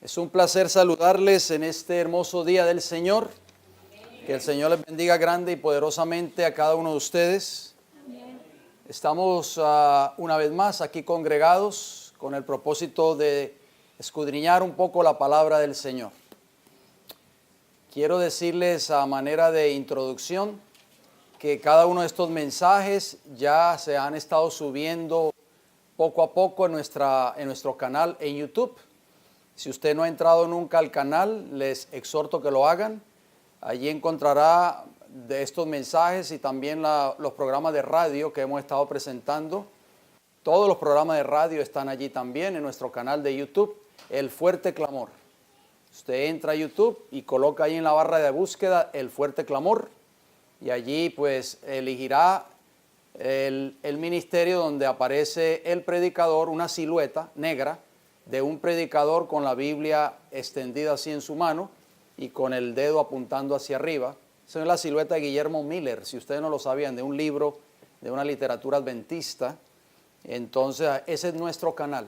Es un placer saludarles en este hermoso día del Señor. Que el Señor les bendiga grande y poderosamente a cada uno de ustedes. Estamos una vez más aquí congregados con el propósito de escudriñar un poco la palabra del Señor. Quiero decirles a manera de introducción que cada uno de estos mensajes ya se han estado subiendo poco a poco en nuestro canal en YouTube. Si usted no ha entrado nunca al canal, les exhorto que lo hagan. Allí encontrará de estos mensajes y también los programas de radio que hemos estado presentando. Todos los programas de radio están allí también en nuestro canal de YouTube, El Fuerte Clamor. Usted entra a YouTube y coloca ahí en la barra de búsqueda El Fuerte Clamor y allí pues elegirá el ministerio donde aparece el predicador, una silueta negra de un predicador con la Biblia extendida así en su mano y con el dedo apuntando hacia arriba. Esa es la silueta de Guillermo Miller, si ustedes no lo sabían, de un libro de una literatura adventista. Entonces ese es nuestro canal.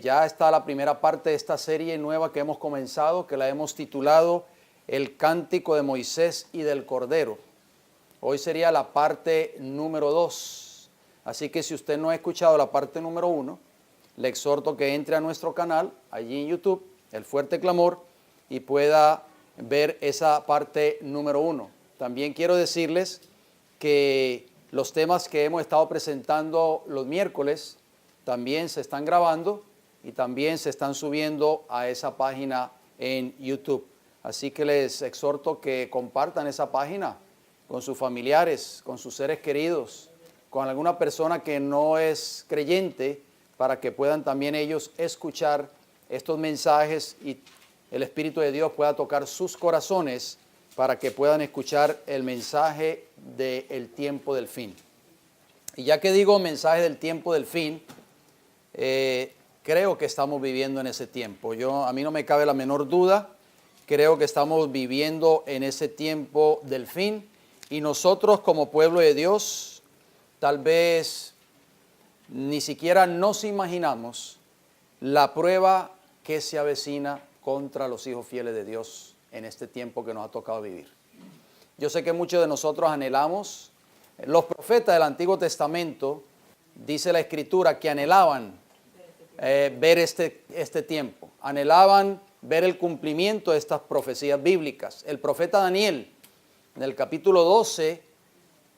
Ya está la primera parte de esta serie nueva que hemos comenzado, que la hemos titulado El Cántico de Moisés y del Cordero. Hoy sería la parte número 2. Así que si usted no ha escuchado la parte número 1, le exhorto que entre a nuestro canal, allí en YouTube, El Fuerte Clamor, y pueda ver esa parte número 1. También quiero decirles que los temas que hemos estado presentando los miércoles también se están grabando y también se están subiendo a esa página en YouTube. Así que les exhorto que compartan esa página con sus familiares, con sus seres queridos, con alguna persona que no es creyente, para que puedan también ellos escuchar estos mensajes y el Espíritu de Dios pueda tocar sus corazones para que puedan escuchar el mensaje del tiempo del fin. Y ya que digo mensaje del tiempo del fin, creo que estamos viviendo en ese tiempo. A mí no me cabe la menor duda, creo que estamos viviendo en ese tiempo del fin y nosotros como pueblo de Dios tal vez ni siquiera nos imaginamos la prueba que se avecina contra los hijos fieles de Dios en este tiempo que nos ha tocado vivir. Yo sé que muchos de nosotros anhelamos, los profetas del Antiguo Testamento, dice la Escritura, que anhelaban ver este tiempo, anhelaban ver el cumplimiento de estas profecías bíblicas. El profeta Daniel, en el capítulo 12,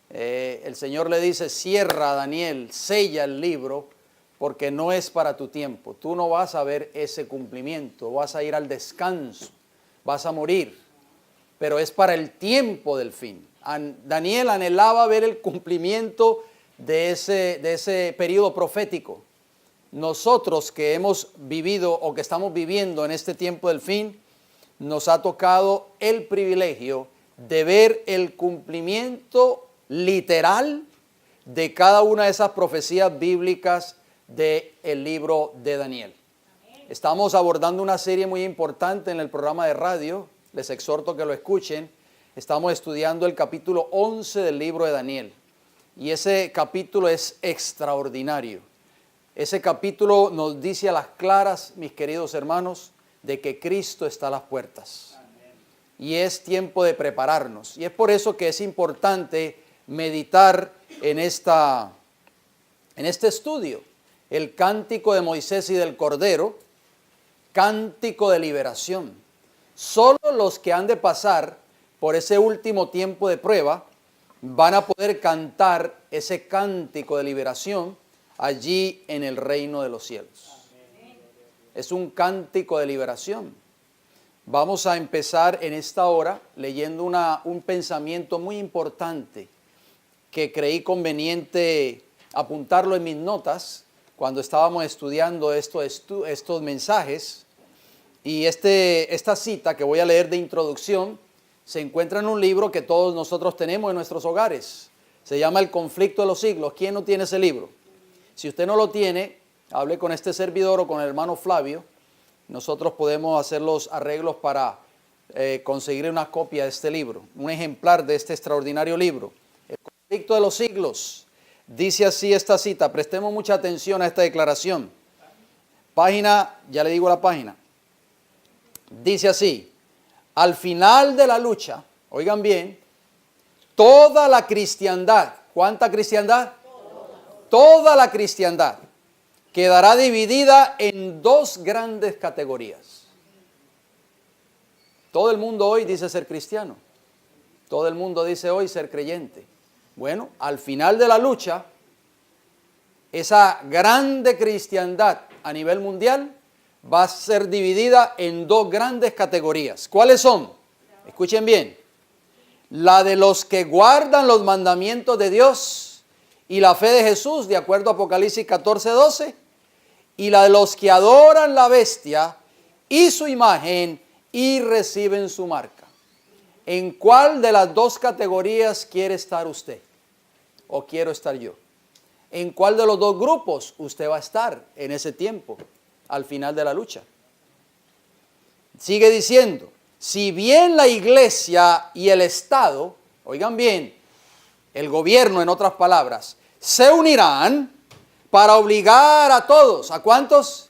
el Señor le dice: cierra, Daniel, sella el libro, porque no es para tu tiempo. Tú no vas a ver ese cumplimiento, vas a ir al descanso, vas a morir, pero es para el tiempo del fin. Daniel anhelaba ver el cumplimiento de ese periodo profético. Nosotros que hemos vivido o que estamos viviendo en este tiempo del fin, nos ha tocado el privilegio de ver el cumplimiento literal de cada una de esas profecías bíblicas del libro de Daniel. Estamos abordando una serie muy importante en el programa de radio, les exhorto que lo escuchen. Estamos estudiando el capítulo 11 del libro de Daniel y ese capítulo es extraordinario. Ese capítulo nos dice a las claras, mis queridos hermanos, de que Cristo está a las puertas y es tiempo de prepararnos, y es por eso que es importante meditar en este estudio, el cántico de Moisés y del Cordero, cántico de liberación. Solo los que han de pasar por ese último tiempo de prueba van a poder cantar ese cántico de liberación allí en el reino de los cielos. Es un cántico de liberación. Vamos a empezar en esta hora leyendo un pensamiento muy importante que creí conveniente apuntarlo en mis notas cuando estábamos estudiando estos mensajes. Y esta cita que voy a leer de introducción se encuentra en un libro que todos nosotros tenemos en nuestros hogares. Se llama El Conflicto de los Siglos. ¿Quién no tiene ese libro? Si usted no lo tiene, hable con este servidor o con el hermano Flavio. Nosotros podemos hacer los arreglos para conseguir una copia de este libro, un ejemplar de este extraordinario libro. El Conflicto de los Siglos. Dice así esta cita, prestemos mucha atención a esta declaración. Página, ya le digo la página. Dice así: al final de la lucha, oigan bien, toda la cristiandad, ¿cuánta cristiandad? Toda la cristiandad quedará dividida en dos grandes categorías. Todo el mundo hoy dice ser cristiano. Todo el mundo dice hoy ser creyente. Bueno, al final de la lucha, esa grande cristiandad a nivel mundial va a ser dividida en dos grandes categorías. ¿Cuáles son? Escuchen bien. La de los que guardan los mandamientos de Dios y la fe de Jesús, de acuerdo a Apocalipsis 14:12. Y la de los que adoran la bestia y su imagen y reciben su marca. ¿En cuál de las dos categorías quiere estar usted? ¿O quiero estar yo? ¿En cuál de los dos grupos usted va a estar en ese tiempo, al final de la lucha? Sigue diciendo, si bien la iglesia y el Estado, oigan bien, el gobierno en otras palabras, se unirán para obligar a todos, ¿a cuántos?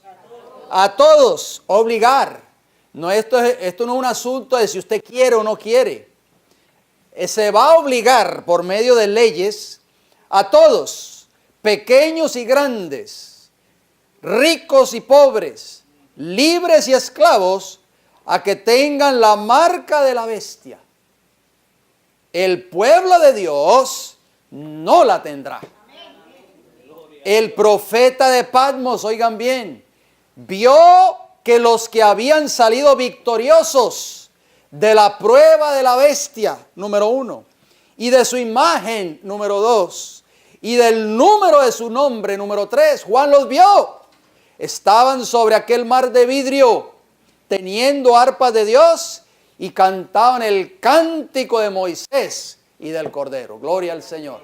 A todos, obligar. No, esto no es un asunto de si usted quiere o no quiere. Se va a obligar por medio de leyes a todos, pequeños y grandes, ricos y pobres, libres y esclavos, a que tengan la marca de la bestia. El pueblo de Dios no la tendrá. El profeta de Patmos, oigan bien, vio que los que habían salido victoriosos de la prueba de la bestia, número 1, y de su imagen, número 2, y del número de su nombre, número 3, Juan los vio, estaban sobre aquel mar de vidrio, teniendo arpas de Dios, y cantaban el cántico de Moisés y del Cordero. Gloria al Señor.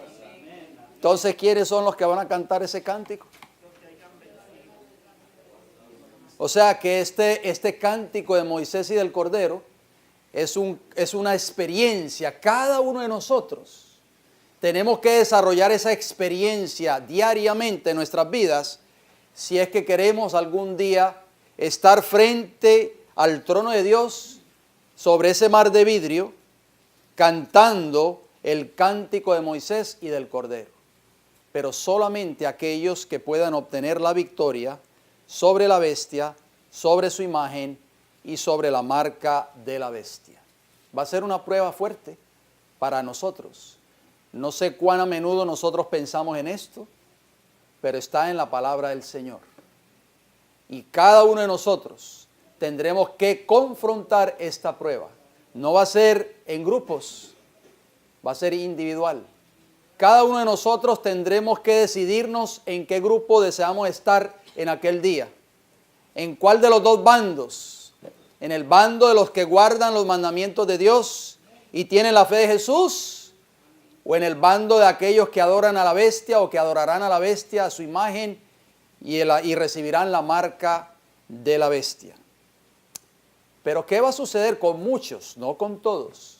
Entonces, ¿quiénes son los que van a cantar ese cántico? O sea que este cántico de Moisés y del Cordero es una experiencia. Cada uno de nosotros tenemos que desarrollar esa experiencia diariamente en nuestras vidas si es que queremos algún día estar frente al trono de Dios sobre ese mar de vidrio cantando el cántico de Moisés y del Cordero. Pero solamente aquellos que puedan obtener la victoria sobre la bestia, sobre su imagen y sobre la marca de la bestia. Va a ser una prueba fuerte para nosotros. No sé cuán a menudo nosotros pensamos en esto, pero está en la palabra del Señor. Y cada uno de nosotros tendremos que confrontar esta prueba. No va a ser en grupos, va a ser individual. Cada uno de nosotros tendremos que decidirnos en qué grupo deseamos estar en aquel día. ¿En cuál de los dos bandos? ¿En el bando de los que guardan los mandamientos de Dios y tienen la fe de Jesús? ¿O en el bando de aquellos que adoran a la bestia o que adorarán a la bestia, a su imagen y recibirán la marca de la bestia? Pero ¿qué va a suceder con muchos? No con todos.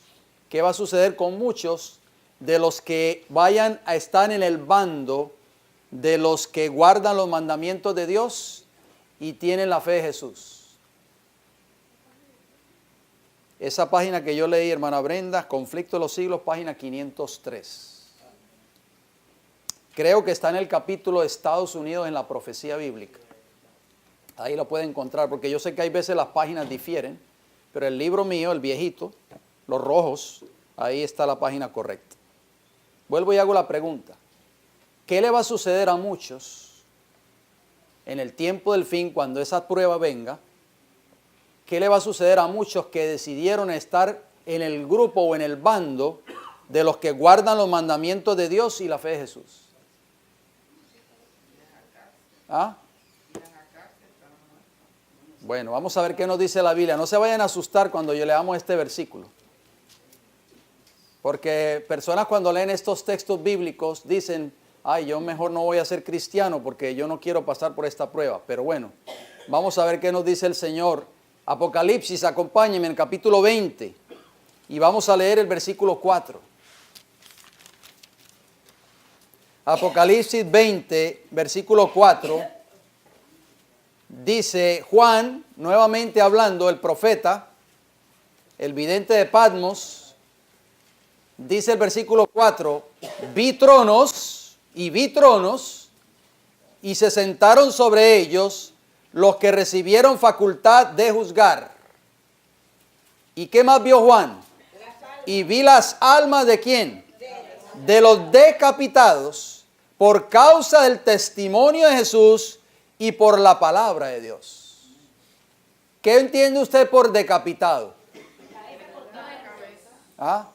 ¿Qué va a suceder con muchos de los que vayan a estar en el bando de los que guardan los mandamientos de Dios y tienen la fe de Jesús? Esa página que yo leí, hermana Brenda, Conflicto de los Siglos, página 503. Creo que está en el capítulo de Estados Unidos en la profecía bíblica. Ahí lo puede encontrar, porque yo sé que hay veces las páginas difieren, pero el libro mío, el viejito, los rojos, ahí está la página correcta. Vuelvo y hago la pregunta. ¿Qué le va a suceder a muchos en el tiempo del fin, cuando esa prueba venga? ¿Qué le va a suceder a muchos que decidieron estar en el grupo o en el bando de los que guardan los mandamientos de Dios y la fe de Jesús? ¿Ah? Bueno, vamos a ver qué nos dice la Biblia. No se vayan a asustar cuando yo leamos este versículo. Porque personas cuando leen estos textos bíblicos dicen, ay, yo mejor no voy a ser cristiano porque yo no quiero pasar por esta prueba. Pero bueno, vamos a ver qué nos dice el Señor. Apocalipsis, acompáñenme en el capítulo 20 y vamos a leer el versículo 4. Apocalipsis 20, versículo 4, dice Juan, nuevamente hablando, el profeta, el vidente de Patmos, dice el versículo 4, vi tronos, y se sentaron sobre ellos los que recibieron facultad de juzgar. ¿Y qué más vio Juan? Y vi las almas ¿de quién? De los decapitados por causa del testimonio de Jesús y por la palabra de Dios. ¿Qué entiende usted por decapitado? ¿Ah?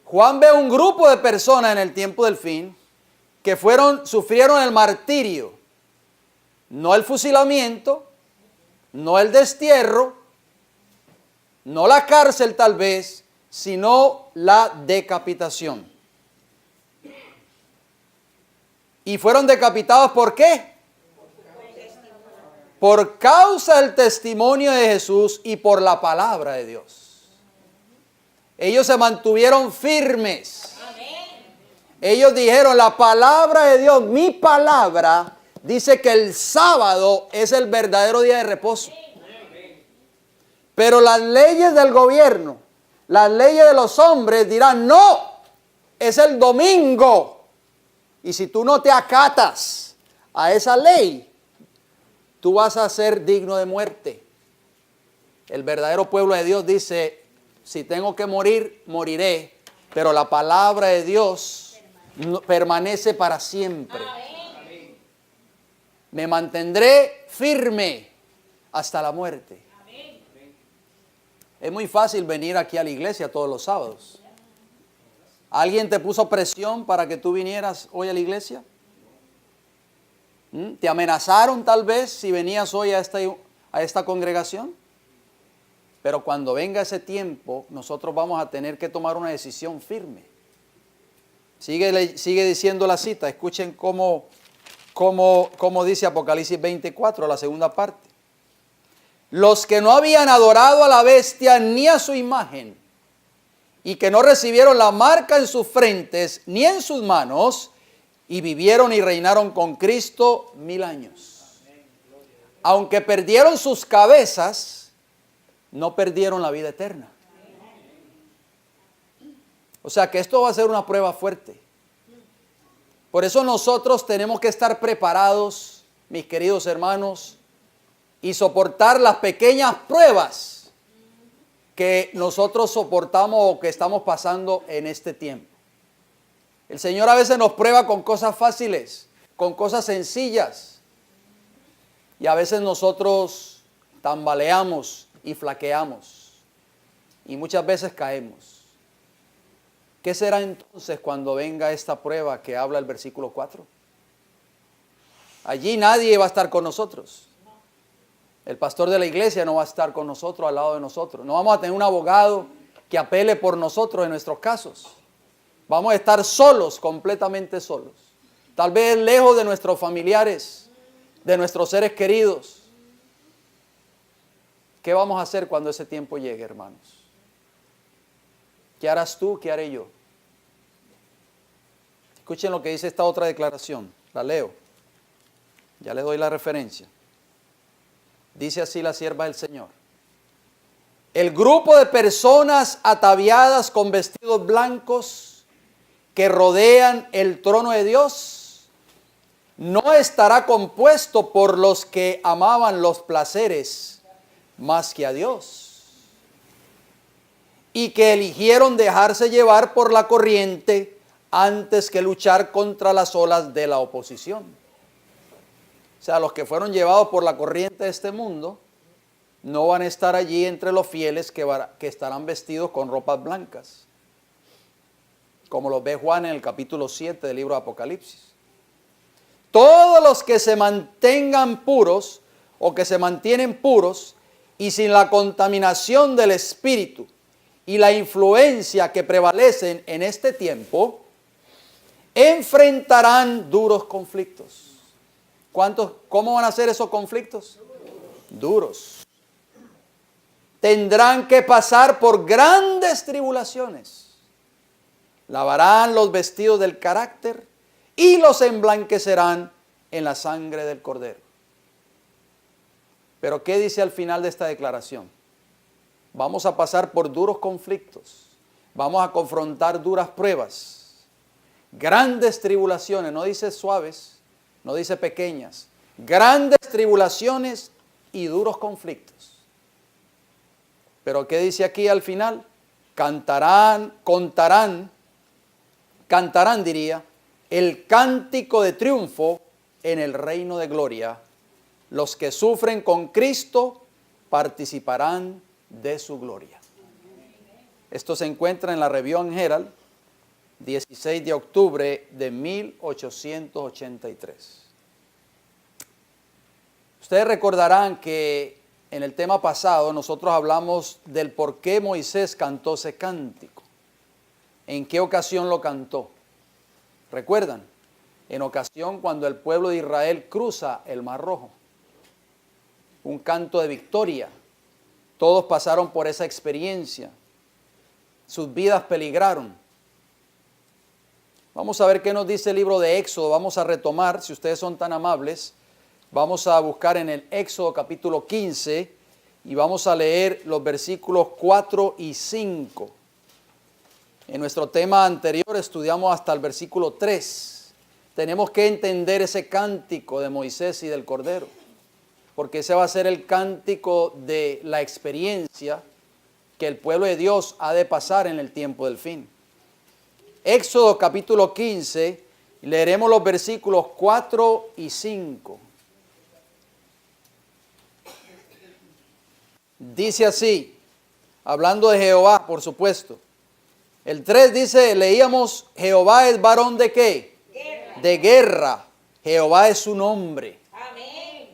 Juan ve un grupo de personas en el tiempo del fin que sufrieron el martirio, no el fusilamiento, no el destierro, no la cárcel tal vez, sino la decapitación. ¿Y fueron decapitados por qué? Por causa del testimonio de Jesús y por la palabra de Dios. Ellos se mantuvieron firmes. Ellos dijeron, la palabra de Dios, mi palabra, dice que el sábado es el verdadero día de reposo. Pero las leyes del gobierno, las leyes de los hombres dirán, no, es el domingo. Y si tú no te acatas a esa ley, tú vas a ser digno de muerte. El verdadero pueblo de Dios dice, si tengo que morir, moriré, pero la palabra de Dios permanece para siempre. Me mantendré firme hasta la muerte. Es muy fácil venir aquí a la iglesia todos los sábados. ¿Alguien te puso presión para que tú vinieras hoy a la iglesia? ¿Te amenazaron tal vez si venías hoy a esta congregación? Pero cuando venga ese tiempo, nosotros vamos a tener que tomar una decisión firme. Sigue diciendo la cita, escuchen cómo dice Apocalipsis 24, la segunda parte. Los que no habían adorado a la bestia ni a su imagen, y que no recibieron la marca en sus frentes ni en sus manos, y vivieron y reinaron con Cristo 1000 años. Aunque perdieron sus cabezas, no perdieron la vida eterna. O sea que esto va a ser una prueba fuerte. Por eso nosotros tenemos que estar preparados, mis queridos hermanos, y soportar las pequeñas pruebas que nosotros soportamos o que estamos pasando en este tiempo. El Señor a veces nos prueba con cosas fáciles, con cosas sencillas, y a veces nosotros tambaleamos y flaqueamos, y muchas veces caemos. ¿Qué será entonces cuando venga esta prueba que habla el versículo 4? Allí nadie va a estar con nosotros. El pastor de la iglesia no va a estar con nosotros, al lado de nosotros. No vamos a tener un abogado que apele por nosotros en nuestros casos. Vamos a estar solos, completamente solos. Tal vez lejos de nuestros familiares, de nuestros seres queridos. ¿Qué vamos a hacer cuando ese tiempo llegue, hermanos? ¿Qué harás tú? ¿Qué haré yo? Escuchen lo que dice esta otra declaración. La leo. Ya le doy la referencia. Dice así la sierva del Señor. El grupo de personas ataviadas con vestidos blancos que rodean el trono de Dios no estará compuesto por los que amaban los placeres más que a Dios y que eligieron dejarse llevar por la corriente antes que luchar contra las olas de la oposición. O sea, los que fueron llevados por la corriente de este mundo no van a estar allí entre los fieles que estarán vestidos con ropas blancas, como los ve Juan en el capítulo 7 del libro de Apocalipsis. Todos los que se mantengan puros o que se mantienen puros y sin la contaminación del espíritu y la influencia que prevalecen en este tiempo, enfrentarán duros conflictos. ¿Cómo van a ser esos conflictos? Duros. Tendrán que pasar por grandes tribulaciones. lavarán los vestidos del carácter y los emblanquecerán en la sangre del Cordero. Pero ¿qué dice al final de esta declaración? Vamos a pasar por duros conflictos, vamos a confrontar duras pruebas, grandes tribulaciones, no dice suaves, no dice pequeñas, grandes tribulaciones y duros conflictos. Pero ¿qué dice aquí al final? Cantarán, diría, el cántico de triunfo en el reino de gloria. Los que sufren con Cristo participarán de su gloria. Esto se encuentra en la Review and Herald, 16 de octubre de 1883. Ustedes recordarán que en el tema pasado nosotros hablamos del por qué Moisés cantó ese cántico. ¿En qué ocasión lo cantó? ¿Recuerdan? En ocasión cuando el pueblo de Israel cruza el Mar Rojo. Un canto de victoria. Todos pasaron por esa experiencia. Sus vidas peligraron. Vamos a ver qué nos dice el libro de Éxodo. Vamos a retomar, si ustedes son tan amables. Vamos a buscar en el Éxodo capítulo 15 y vamos a leer los versículos 4 y 5. En nuestro tema anterior estudiamos hasta el versículo 3. Tenemos que entender ese cántico de Moisés y del Cordero, porque ese va a ser el cántico de la experiencia que el pueblo de Dios ha de pasar en el tiempo del fin. Éxodo capítulo 15, leeremos los versículos 4 y 5. Dice así, hablando de Jehová, por supuesto. El 3 dice, leíamos, Jehová es varón ¿de qué? Guerra. De guerra. Jehová es su nombre. Amén.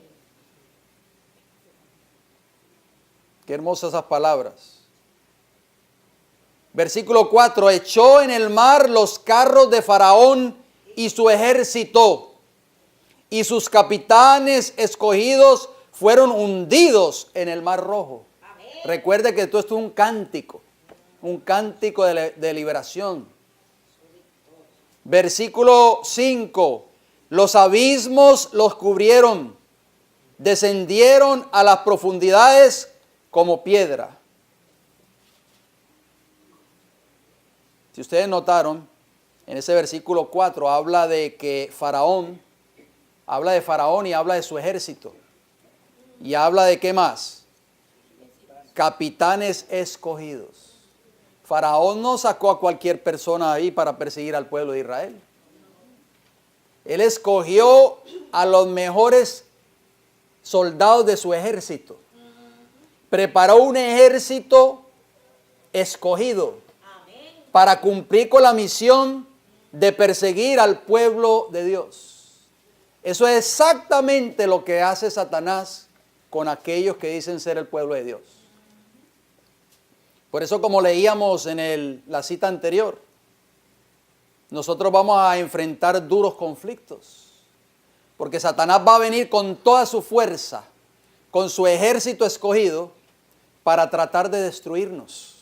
Qué hermosas esas palabras. Versículo 4, echó en el mar los carros de Faraón y su ejército, y sus capitanes escogidos fueron hundidos en el Mar Rojo. Amén. Recuerde que todo esto es un cántico de liberación. Versículo 5, los abismos los cubrieron, descendieron a las profundidades como piedra. Si ustedes notaron, en ese versículo 4 habla de Faraón y habla de su ejército. Y habla de ¿qué más? Capitanes escogidos. Faraón no sacó a cualquier persona ahí para perseguir al pueblo de Israel. Él escogió a los mejores soldados de su ejército. Preparó un ejército escogido para cumplir con la misión de perseguir al pueblo de Dios. Eso es exactamente lo que hace Satanás con aquellos que dicen ser el pueblo de Dios. Por eso, como leíamos en la cita anterior, nosotros vamos a enfrentar duros conflictos, porque Satanás va a venir con toda su fuerza, con su ejército escogido, para tratar de destruirnos.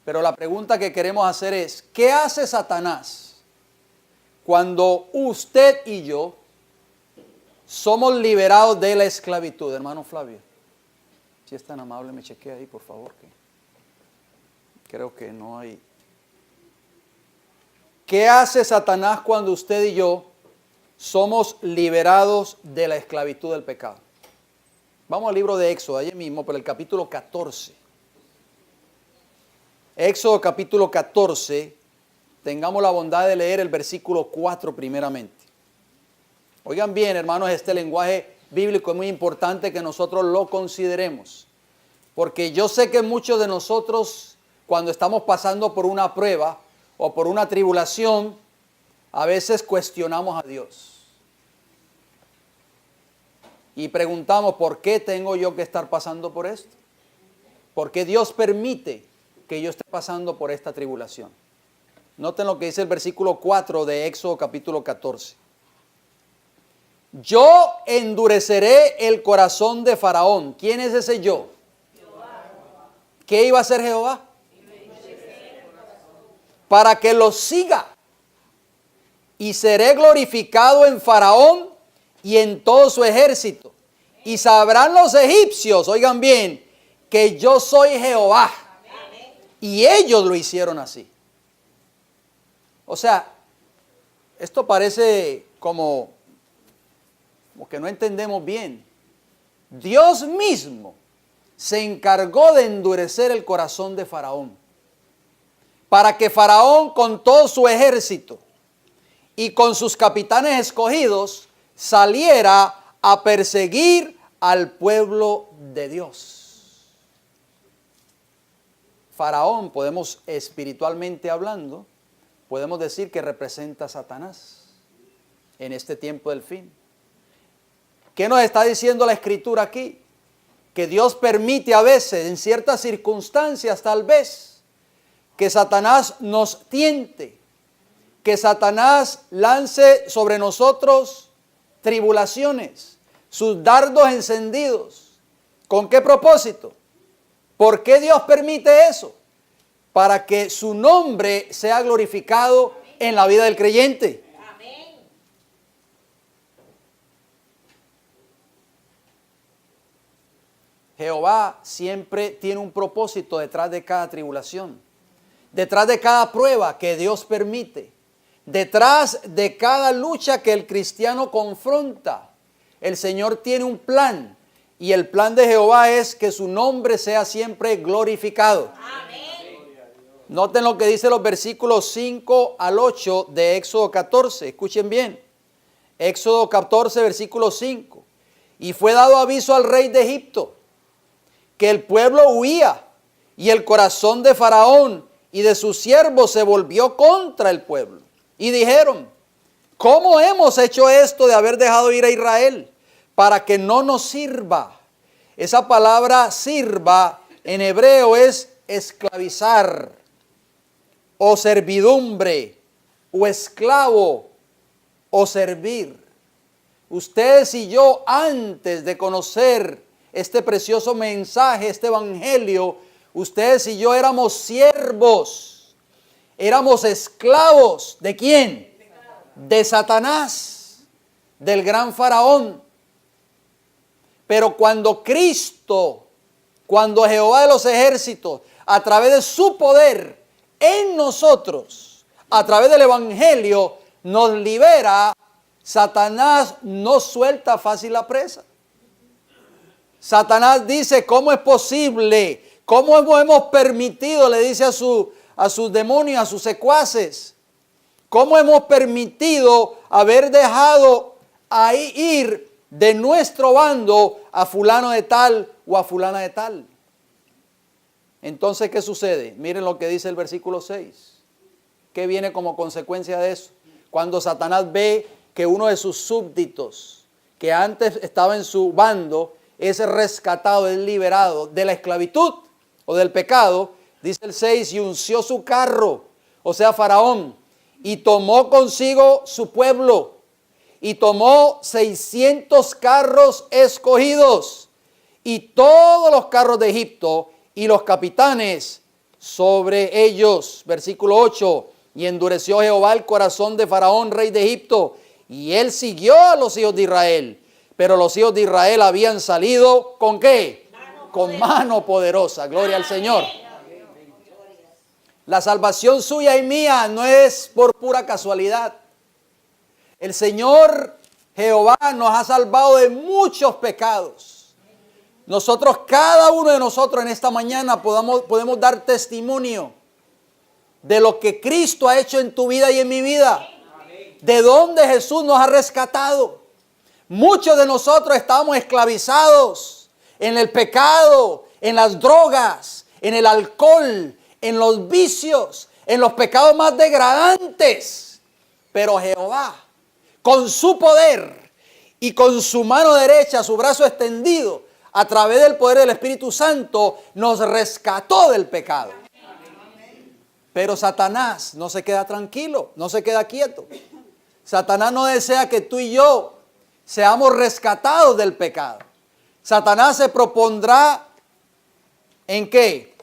Pero la pregunta que queremos hacer es, ¿qué hace Satanás cuando usted y yo somos liberados de la esclavitud? Hermano Flavio, si es tan amable, me chequea ahí, por favor, que creo que no hay. ¿Qué hace Satanás cuando usted y yo somos liberados de la esclavitud del pecado? Vamos al libro de Éxodo, allí mismo, por el capítulo 14. Éxodo capítulo 14, tengamos la bondad de leer el versículo 4 primeramente. Oigan bien, hermanos, este lenguaje bíblico es muy importante que nosotros lo consideremos, porque yo sé que muchos de nosotros, cuando estamos pasando por una prueba o por una tribulación, a veces cuestionamos a Dios y preguntamos, ¿por qué tengo yo que estar pasando por esto? ¿Por qué Dios permite que yo esté pasando por esta tribulación? Noten lo que dice el versículo 4 de Éxodo capítulo 14. Yo endureceré el corazón de Faraón. ¿Quién es ese yo? Jehová. ¿Qué iba a hacer Jehová? para que los siga. Y seré glorificado en Faraón y en todo su ejército. Y sabrán los egipcios, oigan bien, que yo soy Jehová. Y ellos lo hicieron así. O sea, esto parece como que no entendemos bien. Dios mismo se encargó de endurecer el corazón de Faraón, para que Faraón con todo su ejército y con sus capitanes escogidos saliera a perseguir al pueblo de Dios. Faraón, podemos espiritualmente hablando, podemos decir que representa a Satanás en este tiempo del fin. ¿Qué nos está diciendo la Escritura aquí? Que Dios permite a veces, en ciertas circunstancias tal vez, que Satanás nos tiente, que Satanás lance sobre nosotros tribulaciones, sus dardos encendidos. ¿Con qué propósito? ¿Por qué Dios permite eso? Para que su nombre sea glorificado en la vida del creyente. Jehová siempre tiene un propósito detrás de cada tribulación, detrás de cada prueba que Dios permite, detrás de cada lucha que el cristiano confronta. El Señor tiene un plan, y el plan de Jehová es que su nombre sea siempre glorificado. Amén. Noten lo que dice los versículos 5 al 8 de Éxodo 14. Escuchen bien. Éxodo 14, versículo 5. Y fue dado aviso al rey de Egipto que el pueblo huía, y el corazón de Faraón y de sus siervos se volvió contra el pueblo. Y dijeron: ¿cómo hemos hecho esto de haber dejado ir a Israel para que no nos sirva? Esa palabra sirva en hebreo es esclavizar, o servidumbre, o esclavo, o servir. Ustedes y yo, antes de conocer este precioso mensaje, este evangelio, ustedes y yo éramos siervos, éramos esclavos. ¿De quién? De Satanás, del gran Faraón. Pero cuando Cristo, cuando Jehová de los ejércitos, a través de su poder en nosotros, a través del evangelio, nos libera, Satanás no suelta fácil la presa. Satanás dice: ¿cómo es posible? ¿Cómo hemos permitido? Le dice a sus demonios, a sus secuaces. ¿Cómo hemos permitido haber dejado ahí ir de nuestro bando a fulano de tal o a fulana de tal? Entonces, ¿qué sucede? Miren lo que dice el versículo 6. ¿Qué viene como consecuencia de eso? Cuando Satanás ve que uno de sus súbditos, que antes estaba en su bando, es rescatado, es liberado de la esclavitud o del pecado, dice el 6, y unció su carro, o sea, Faraón, y tomó consigo su pueblo, y tomó 600 carros escogidos, y todos los carros de Egipto, y los capitanes sobre ellos. Versículo 8, y endureció Jehová el corazón de Faraón, rey de Egipto, y él siguió a los hijos de Israel. Pero los hijos de Israel habían salido ¿con qué? Con mano poderosa. Gloria al Señor. La salvación suya y mía no es por pura casualidad. El Señor Jehová nos ha salvado de muchos pecados. Nosotros, cada uno de nosotros en esta mañana podemos dar testimonio de lo que Cristo ha hecho en tu vida y en mi vida. De dónde Jesús nos ha rescatado. Muchos de nosotros estamos esclavizados en el pecado, en las drogas, en el alcohol, en los vicios, en los pecados más degradantes. Pero Jehová, con su poder y con su mano derecha, su brazo extendido, a través del poder del Espíritu Santo, nos rescató del pecado. Pero Satanás no se queda tranquilo, no se queda quieto. Satanás no desea que tú y yo seamos rescatados del pecado. Satanás se propondrá ¿en qué?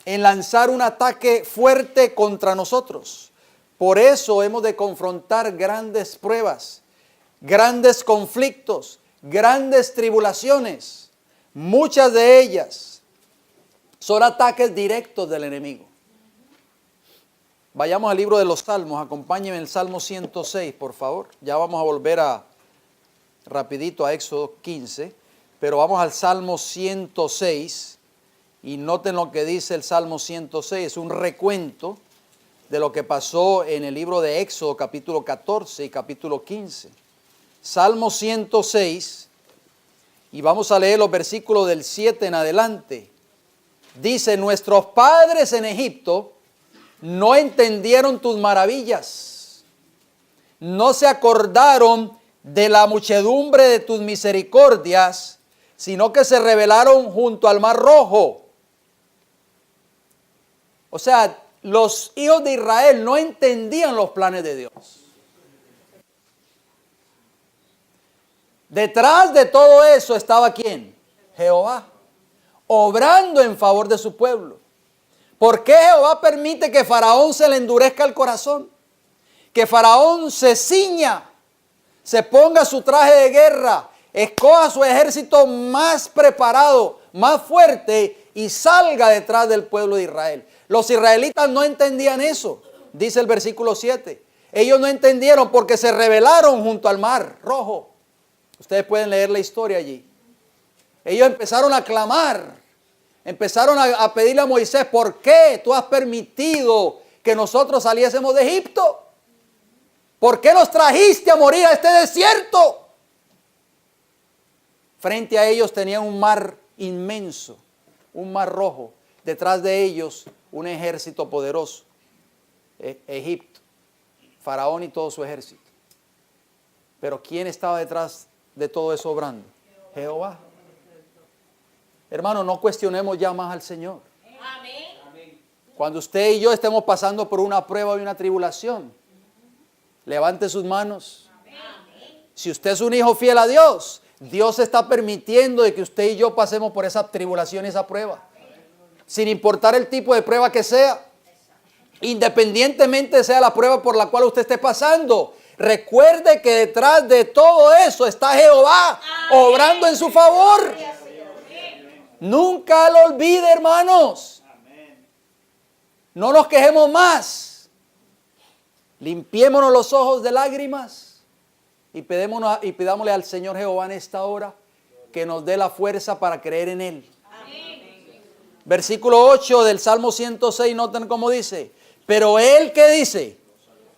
en lanzar un ataque fuerte contra nosotros. Por eso hemos de confrontar grandes pruebas, grandes conflictos, grandes tribulaciones. Muchas de ellas son ataques directos del enemigo. Vayamos al libro de los Salmos. Acompáñenme en el Salmo 106, por favor. Ya vamos a volver rapidito a Éxodo 15, pero vamos al Salmo 106 y noten lo que dice el Salmo 106. Es un recuento de lo que pasó en el libro de Éxodo, capítulo 14 y capítulo 15. Salmo 106, y vamos a leer los versículos del 7 en adelante. Dice: nuestros padres en Egipto no entendieron tus maravillas, no se acordaron de la muchedumbre de tus misericordias, sino que se rebelaron junto al Mar Rojo. O sea, los hijos de Israel no entendían los planes de Dios. Detrás de todo eso estaba ¿quién? Jehová, obrando en favor de su pueblo. ¿Por qué Jehová permite que Faraón se le endurezca el corazón? Que Faraón se ciña, se ponga su traje de guerra, escoja su ejército más preparado, más fuerte y salga detrás del pueblo de Israel. Los israelitas no entendían eso, dice el versículo 7. Ellos no entendieron porque se rebelaron junto al Mar Rojo. Ustedes pueden leer la historia allí. Ellos empezaron a clamar, empezaron a pedirle a Moisés: ¿por qué tú has permitido que nosotros saliésemos de Egipto? ¿Por qué nos trajiste a morir a este desierto? Frente a ellos tenían un mar inmenso, un mar rojo. Detrás de ellos un ejército poderoso. Egipto, Faraón y todo su ejército. Pero ¿quién estaba detrás de todo eso obrando? Jehová. Hermano, no cuestionemos ya más al Señor. Amén. Cuando usted y yo estemos pasando por una prueba y una tribulación, levante sus manos. Amén. Si usted es un hijo fiel a Dios, Dios está permitiendo de que usted y yo pasemos por esa tribulación y esa prueba. Sin importar el tipo de prueba que sea, independientemente sea la prueba por la cual usted esté pasando, recuerde que detrás de todo eso está Jehová obrando en su favor. Nunca lo olvide, hermanos. No nos quejemos más. Limpiémonos los ojos de lágrimas y pidámosle al Señor Jehová en esta hora que nos dé la fuerza para creer en Él. Versículo 8 del Salmo 106, noten cómo dice: pero Él, ¿qué dice?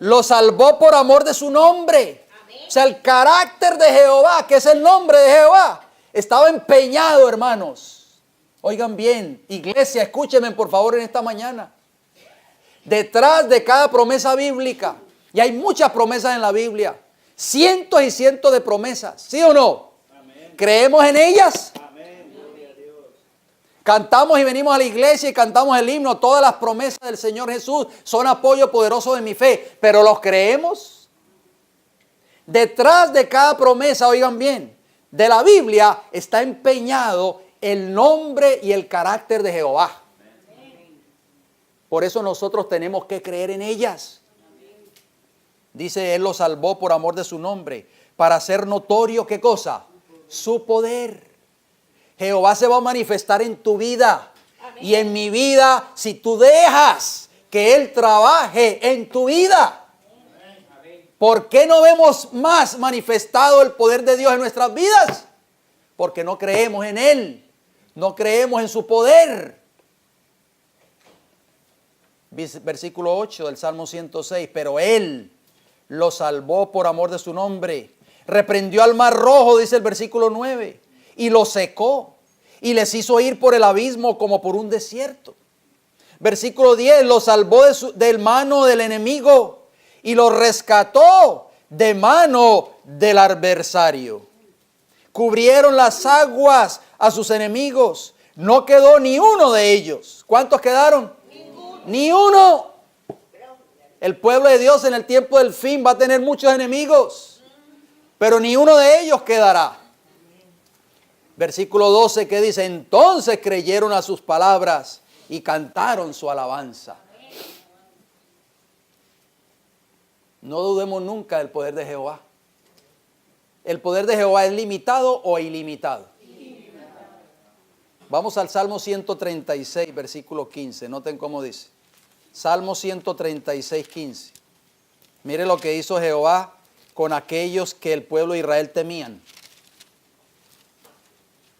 Lo salvó por amor de su nombre. O sea, el carácter de Jehová, que es el nombre de Jehová, estaba empeñado, hermanos. Oigan bien, iglesia, escúchenme por favor en esta mañana. Detrás de cada promesa bíblica, y hay muchas promesas en la Biblia, cientos y cientos de promesas, ¿sí o no? Amén. ¿Creemos en ellas? Amén. Cantamos y venimos a la iglesia y cantamos el himno. Todas las promesas del Señor Jesús son apoyo poderoso de mi fe, pero ¿los creemos? Detrás de cada promesa, oigan bien, de la Biblia está empeñado el nombre y el carácter de Jehová. Por eso nosotros tenemos que creer en ellas. Dice: Él lo salvó por amor de su nombre, para hacer notorio, ¿qué cosa? Su poder. Jehová se va a manifestar en tu vida. Amén. Y en mi vida, si tú dejas que Él trabaje en tu vida. Amén. ¿Por qué no vemos más manifestado el poder de Dios en nuestras vidas? Porque no creemos en Él. No creemos en su poder. Versículo 8 del Salmo 106. Pero Él lo salvó por amor de su nombre. Reprendió al Mar Rojo, dice el versículo 9. Y lo secó. Y les hizo ir por el abismo como por un desierto. Versículo 10. Lo salvó de mano del enemigo. Y lo rescató de mano del adversario. Cubrieron las aguas a sus enemigos. No quedó ni uno de ellos. ¿Cuántos quedaron? Ninguno. Ni uno. El pueblo de Dios en el tiempo del fin va a tener muchos enemigos, pero ni uno de ellos quedará. Versículo 12 que dice: entonces creyeron a sus palabras y cantaron su alabanza. No dudemos nunca del poder de Jehová. ¿El poder de Jehová es limitado o ilimitado? Vamos al Salmo 136, versículo 15. Noten cómo dice. Salmo 136, 15. Mire lo que hizo Jehová con aquellos que el pueblo de Israel temían.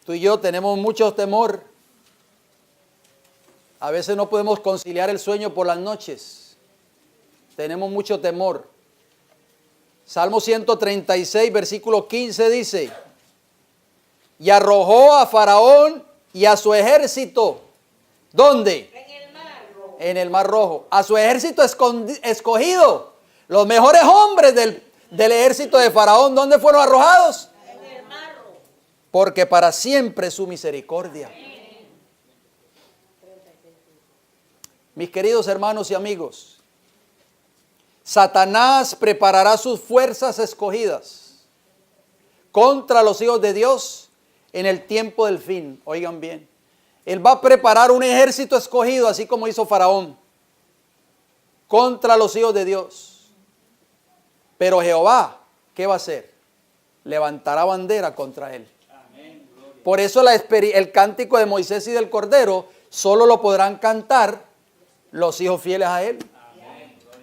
Tú y yo tenemos mucho temor. A veces no podemos conciliar el sueño por las noches. Tenemos mucho temor. Salmo 136, versículo 15 dice: y arrojó a Faraón y a su ejército. ¿Dónde? En el mar rojo. En el mar rojo. A su ejército escogido. Los mejores hombres del ejército de Faraón, ¿dónde fueron arrojados? En el mar rojo. Porque para siempre es su misericordia. Mis queridos hermanos y amigos, Satanás preparará sus fuerzas escogidas contra los hijos de Dios en el tiempo del fin. Oigan bien, él va a preparar un ejército escogido, así como hizo Faraón, contra los hijos de Dios. Pero Jehová, ¿qué va a hacer? Levantará bandera contra él. Por eso el cántico de Moisés y del Cordero solo lo podrán cantar los hijos fieles a él.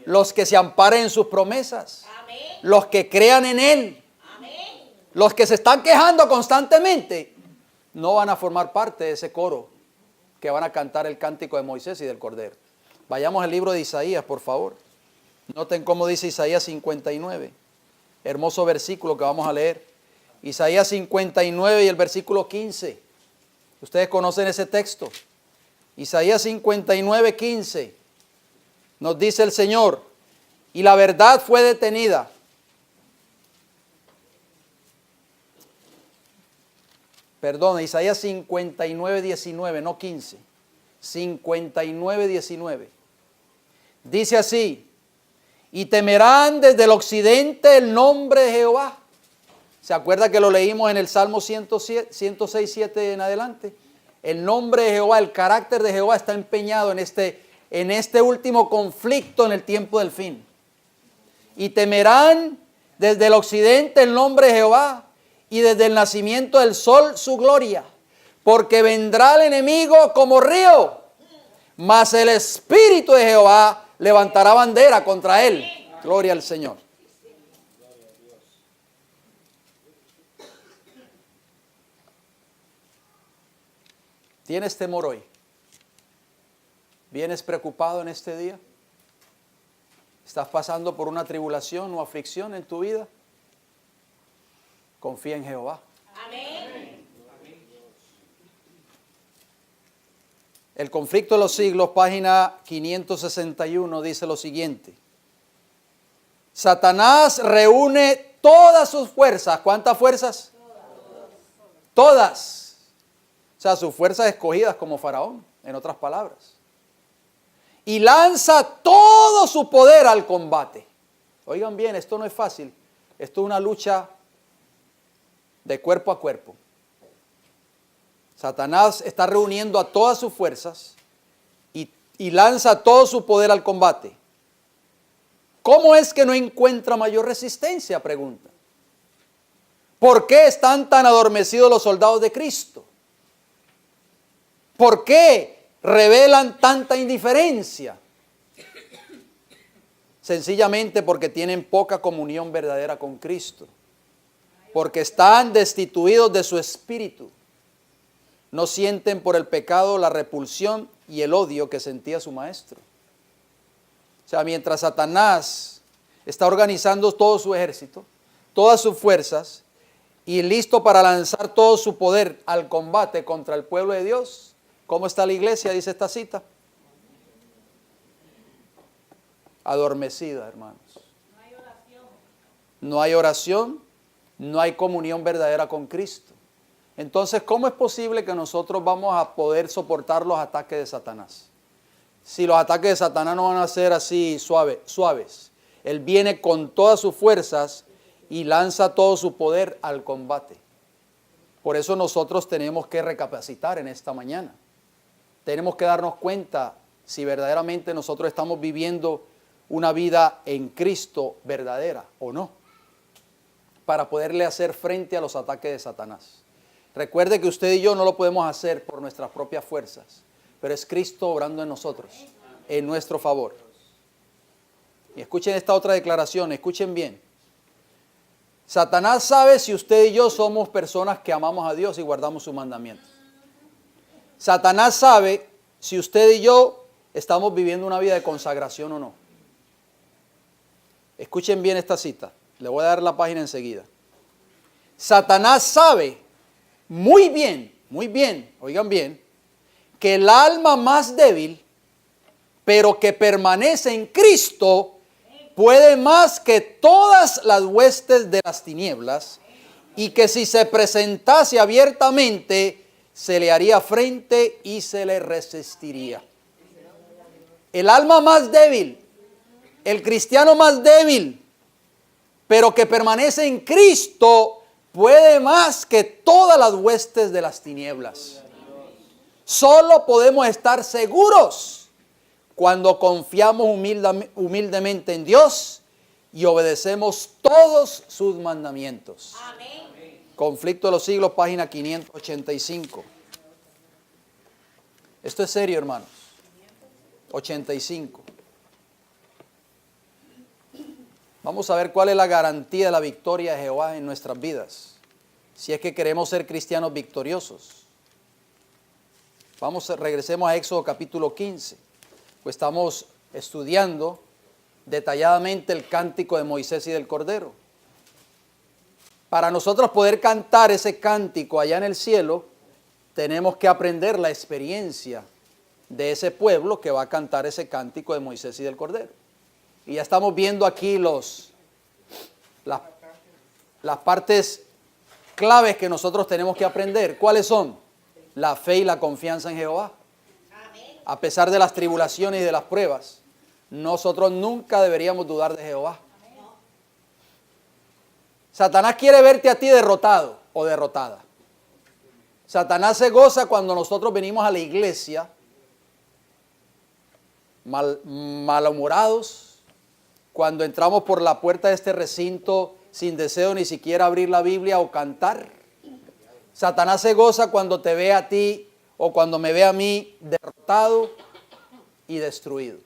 Los que se amparen en sus promesas. Amén. Los que crean en él. Amén. Los que se están quejando constantemente no van a formar parte de ese coro que van a cantar el cántico de Moisés y del Cordero. Vayamos al libro de Isaías, por favor. Noten cómo dice Isaías 59. Hermoso versículo que vamos a leer. Isaías 59 y el versículo 15. Ustedes conocen ese texto. Isaías 59, 15. Nos dice el Señor: y la verdad fue detenida. Perdón, Isaías 59, 19, no 15. 59, 19. Dice así: y temerán desde el occidente el nombre de Jehová. ¿Se acuerda que lo leímos en el Salmo 106, 7 en adelante? El nombre de Jehová, el carácter de Jehová está empeñado en este último conflicto en el tiempo del fin. Y temerán desde el occidente el nombre de Jehová, y desde el nacimiento del sol su gloria. Porque vendrá el enemigo como río, mas el Espíritu de Jehová levantará bandera contra él. Gloria al Señor. ¿Tienes temor hoy? ¿Vienes preocupado en este día? ¿Estás pasando por una tribulación o aflicción en tu vida? Confía en Jehová. Amén. El conflicto de los siglos, página 561, dice lo siguiente: Satanás reúne todas sus fuerzas. ¿Cuántas fuerzas? Todas. O sea, sus fuerzas escogidas como Faraón, en otras palabras. Y lanza todo su poder al combate. Oigan bien, esto no es fácil. Esto es una lucha de cuerpo a cuerpo. Satanás está reuniendo a todas sus fuerzas y lanza todo su poder al combate. ¿Cómo es que no encuentra mayor resistencia? Pregunta. ¿Por qué están tan adormecidos los soldados de Cristo? ¿Por qué revelan tanta indiferencia? Sencillamente porque tienen poca comunión verdadera con Cristo. Porque están destituidos de su espíritu. No sienten por el pecado la repulsión y el odio que sentía su maestro. O sea, mientras Satanás está organizando todo su ejército, todas sus fuerzas, y listo para lanzar todo su poder al combate contra el pueblo de Dios, ¿cómo está la iglesia? Dice esta cita. Adormecida, hermanos. No hay oración. No hay oración, no hay comunión verdadera con Cristo. Entonces, ¿cómo es posible que nosotros vamos a poder soportar los ataques de Satanás? Si los ataques de Satanás no van a ser así suaves. Él viene con todas sus fuerzas y lanza todo su poder al combate. Por eso nosotros tenemos que recapacitar en esta mañana. tenemos que darnos cuenta si verdaderamente nosotros estamos viviendo una vida en Cristo verdadera o no, para poderle hacer frente a los ataques de Satanás. Recuerde que usted y yo no lo podemos hacer por nuestras propias fuerzas, pero es Cristo obrando en nosotros, en nuestro favor. Y escuchen esta otra declaración, escuchen bien. Satanás sabe si usted y yo somos personas que amamos a Dios y guardamos sus mandamientos. Satanás sabe si usted y yo estamos viviendo una vida de consagración o no. Escuchen bien esta cita. Le voy a dar la página enseguida. Satanás sabe muy bien, oigan bien, que el alma más débil, pero que permanece en Cristo, puede más que todas las huestes de las tinieblas, y que si se presentase abiertamente, se le haría frente y se le resistiría. El alma más débil, el cristiano más débil, pero que permanece en Cristo, puede más que todas las huestes de las tinieblas. Solo podemos estar seguros cuando confiamos humildemente en Dios y obedecemos todos sus mandamientos. Amén. Conflicto de los siglos, página 585. Esto es serio, hermanos. 85. Vamos a ver cuál es la garantía de la victoria de Jehová en nuestras vidas, si es que queremos ser cristianos victoriosos. Regresemos a Éxodo capítulo 15, pues estamos estudiando detalladamente el cántico de Moisés y del Cordero. Para nosotros poder cantar ese cántico allá en el cielo, tenemos que aprender la experiencia de ese pueblo que va a cantar ese cántico de Moisés y del Cordero. Y ya estamos viendo aquí las partes claves que nosotros tenemos que aprender. ¿Cuáles son? La fe y la confianza en Jehová. Amén. A pesar de las tribulaciones y de las pruebas, nosotros nunca deberíamos dudar de Jehová. Satanás quiere verte a ti derrotado o derrotada. Satanás se goza cuando nosotros venimos a la iglesia malhumorados, cuando entramos por la puerta de este recinto sin deseo ni siquiera abrir la Biblia o cantar. Satanás se goza cuando te ve a ti o cuando me ve a mí derrotado y destruido.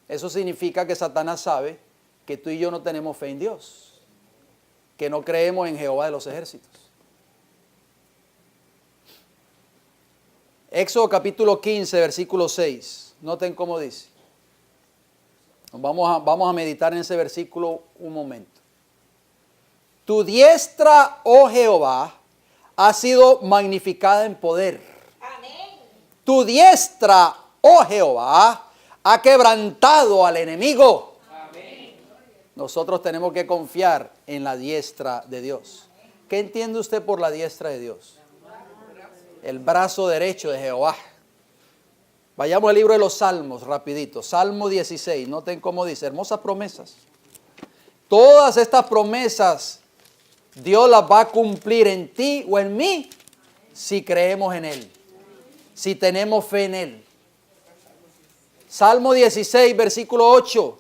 Eso significa que Satanás sabe que tú y yo no tenemos fe en Dios, que no creemos en Jehová de los ejércitos. Éxodo capítulo 15, versículo 6. Noten cómo dice. Vamos a meditar en ese versículo un momento. Tu diestra, oh Jehová, ha sido magnificada en poder. Amén. Tu diestra, oh Jehová, ha quebrantado al enemigo. Amén. Nosotros tenemos que confiar en la diestra de Dios. ¿Qué entiende usted por la diestra de Dios? El brazo derecho de Jehová. Vayamos al libro de los Salmos, rapidito. Salmo 16, noten cómo dice, hermosas promesas. Todas estas promesas Dios las va a cumplir en ti o en mí si creemos en Él, si tenemos fe en Él. Salmo 16, versículo 8.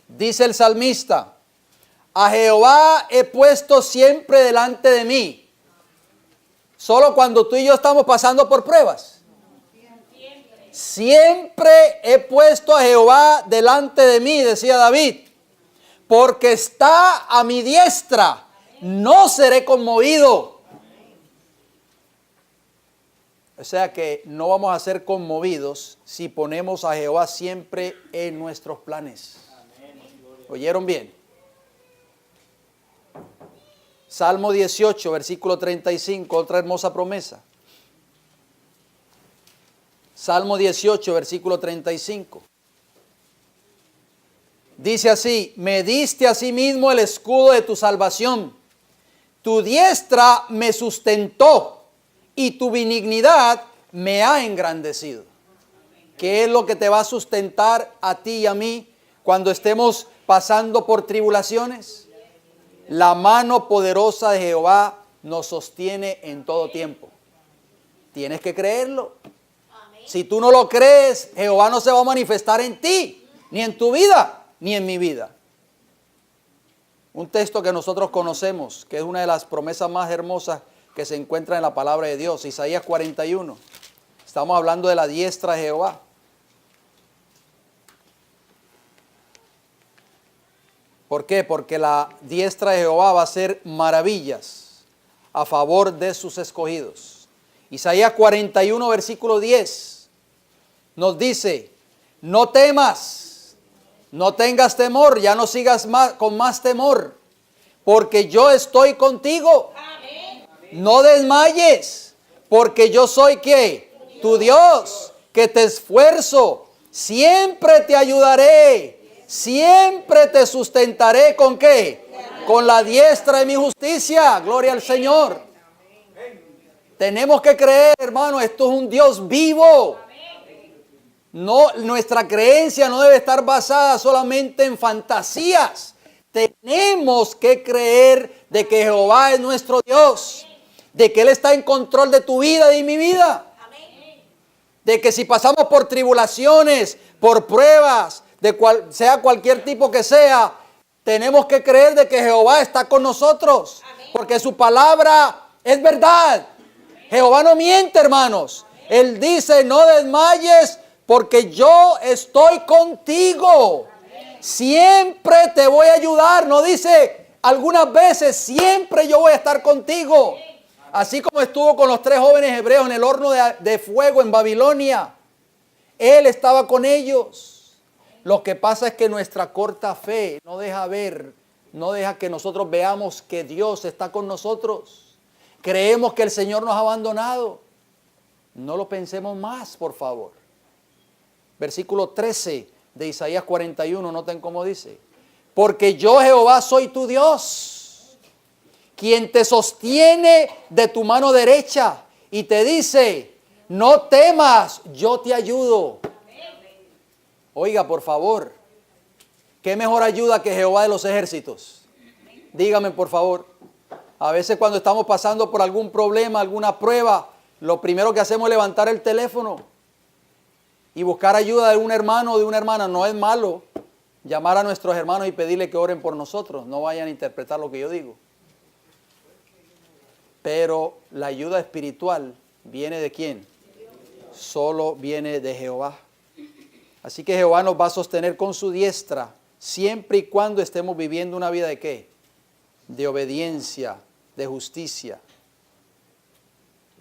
Dice el salmista, a Jehová he puesto siempre delante de mí. Solo cuando tú y yo estamos pasando por pruebas. Siempre he puesto a Jehová delante de mí, decía David, porque está a mi diestra, no seré conmovido. O sea que no vamos a ser conmovidos si ponemos a Jehová siempre en nuestros planes. ¿Oyeron bien? Salmo 18, versículo 35, otra hermosa promesa. Salmo 18, versículo 35. Dice así, me diste a sí mismo el escudo de tu salvación. Tu diestra me sustentó y tu benignidad me ha engrandecido. ¿Qué es lo que te va a sustentar a ti y a mí cuando estemos pasando por tribulaciones? La mano poderosa de Jehová nos sostiene en todo tiempo. Tienes que creerlo. Amén. Si tú no lo crees, Jehová no se va a manifestar en ti, ni en tu vida, ni en mi vida. Un texto que nosotros conocemos, que es una de las promesas más hermosas que se encuentra en la palabra de Dios, Isaías 41. Estamos hablando de la diestra de Jehová. ¿Por qué? Porque la diestra de Jehová va a hacer maravillas a favor de sus escogidos. Isaías 41, versículo 10, nos dice, no temas, no tengas temor, ya no sigas más, con más temor, porque yo estoy contigo. Amén. No desmayes, porque yo soy ¿qué? Tu Dios, que te esfuerzo, siempre te ayudaré. Siempre te sustentaré ¿con qué? Con la diestra de mi justicia. Gloria al Señor. Tenemos que creer, hermano, esto es un Dios vivo. No, nuestra creencia no debe estar basada solamente en fantasías. Tenemos que creer de que Jehová es nuestro Dios, de que Él está en control de tu vida y de mi vida. De que si pasamos por tribulaciones, por pruebas, sea cualquier tipo que sea, tenemos que creer de que Jehová está con nosotros. Amén. Porque su palabra es verdad. Amén. Jehová no miente, hermanos. Amén. Él dice, no desmayes porque yo estoy contigo. Amén. Siempre te voy a ayudar. No dice algunas veces, siempre yo voy a estar contigo. Amén. Así como estuvo con los 3 jóvenes hebreos en el horno de fuego en Babilonia. Él estaba con ellos. Lo que pasa es que nuestra corta fe no deja ver, no deja que nosotros veamos que Dios está con nosotros. Creemos que el Señor nos ha abandonado. No lo pensemos más, por favor. Versículo 13 de Isaías 41, noten cómo dice. Porque yo, Jehová, soy tu Dios, quien te sostiene de tu mano derecha y te dice, no temas, yo te ayudo. Oiga, por favor, ¿qué mejor ayuda que Jehová de los ejércitos? Dígame, por favor. A veces cuando estamos pasando por algún problema, alguna prueba, lo primero que hacemos es levantar el teléfono y buscar ayuda de un hermano o de una hermana. No es malo llamar a nuestros hermanos y pedirle que oren por nosotros. No vayan a interpretar lo que yo digo. Pero la ayuda espiritual viene ¿de quién? Solo viene de Jehová. Así que Jehová nos va a sostener con su diestra siempre y cuando estemos viviendo una vida ¿de qué? De obediencia, de justicia.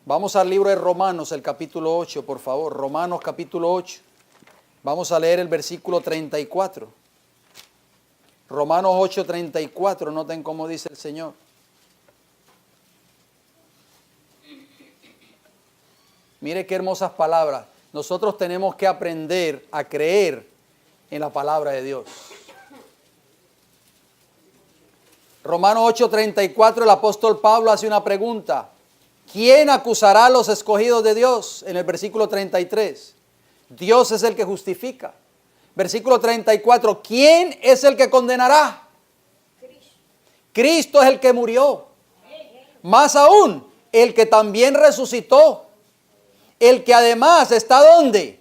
Vamos al libro de Romanos, el capítulo 8, por favor. Romanos capítulo 8. Vamos a leer el versículo 34. Romanos 8, 34. Noten cómo dice el Señor. Mire qué hermosas palabras. Nosotros tenemos que aprender a creer en la palabra de Dios. Romanos 8:34, el apóstol Pablo hace una pregunta. ¿Quién acusará a los escogidos de Dios? En el versículo 33. Dios es el que justifica. Versículo 34. ¿Quién es el que condenará? Cristo es el que murió. Más aún, el que también resucitó. El que además está ¿dónde?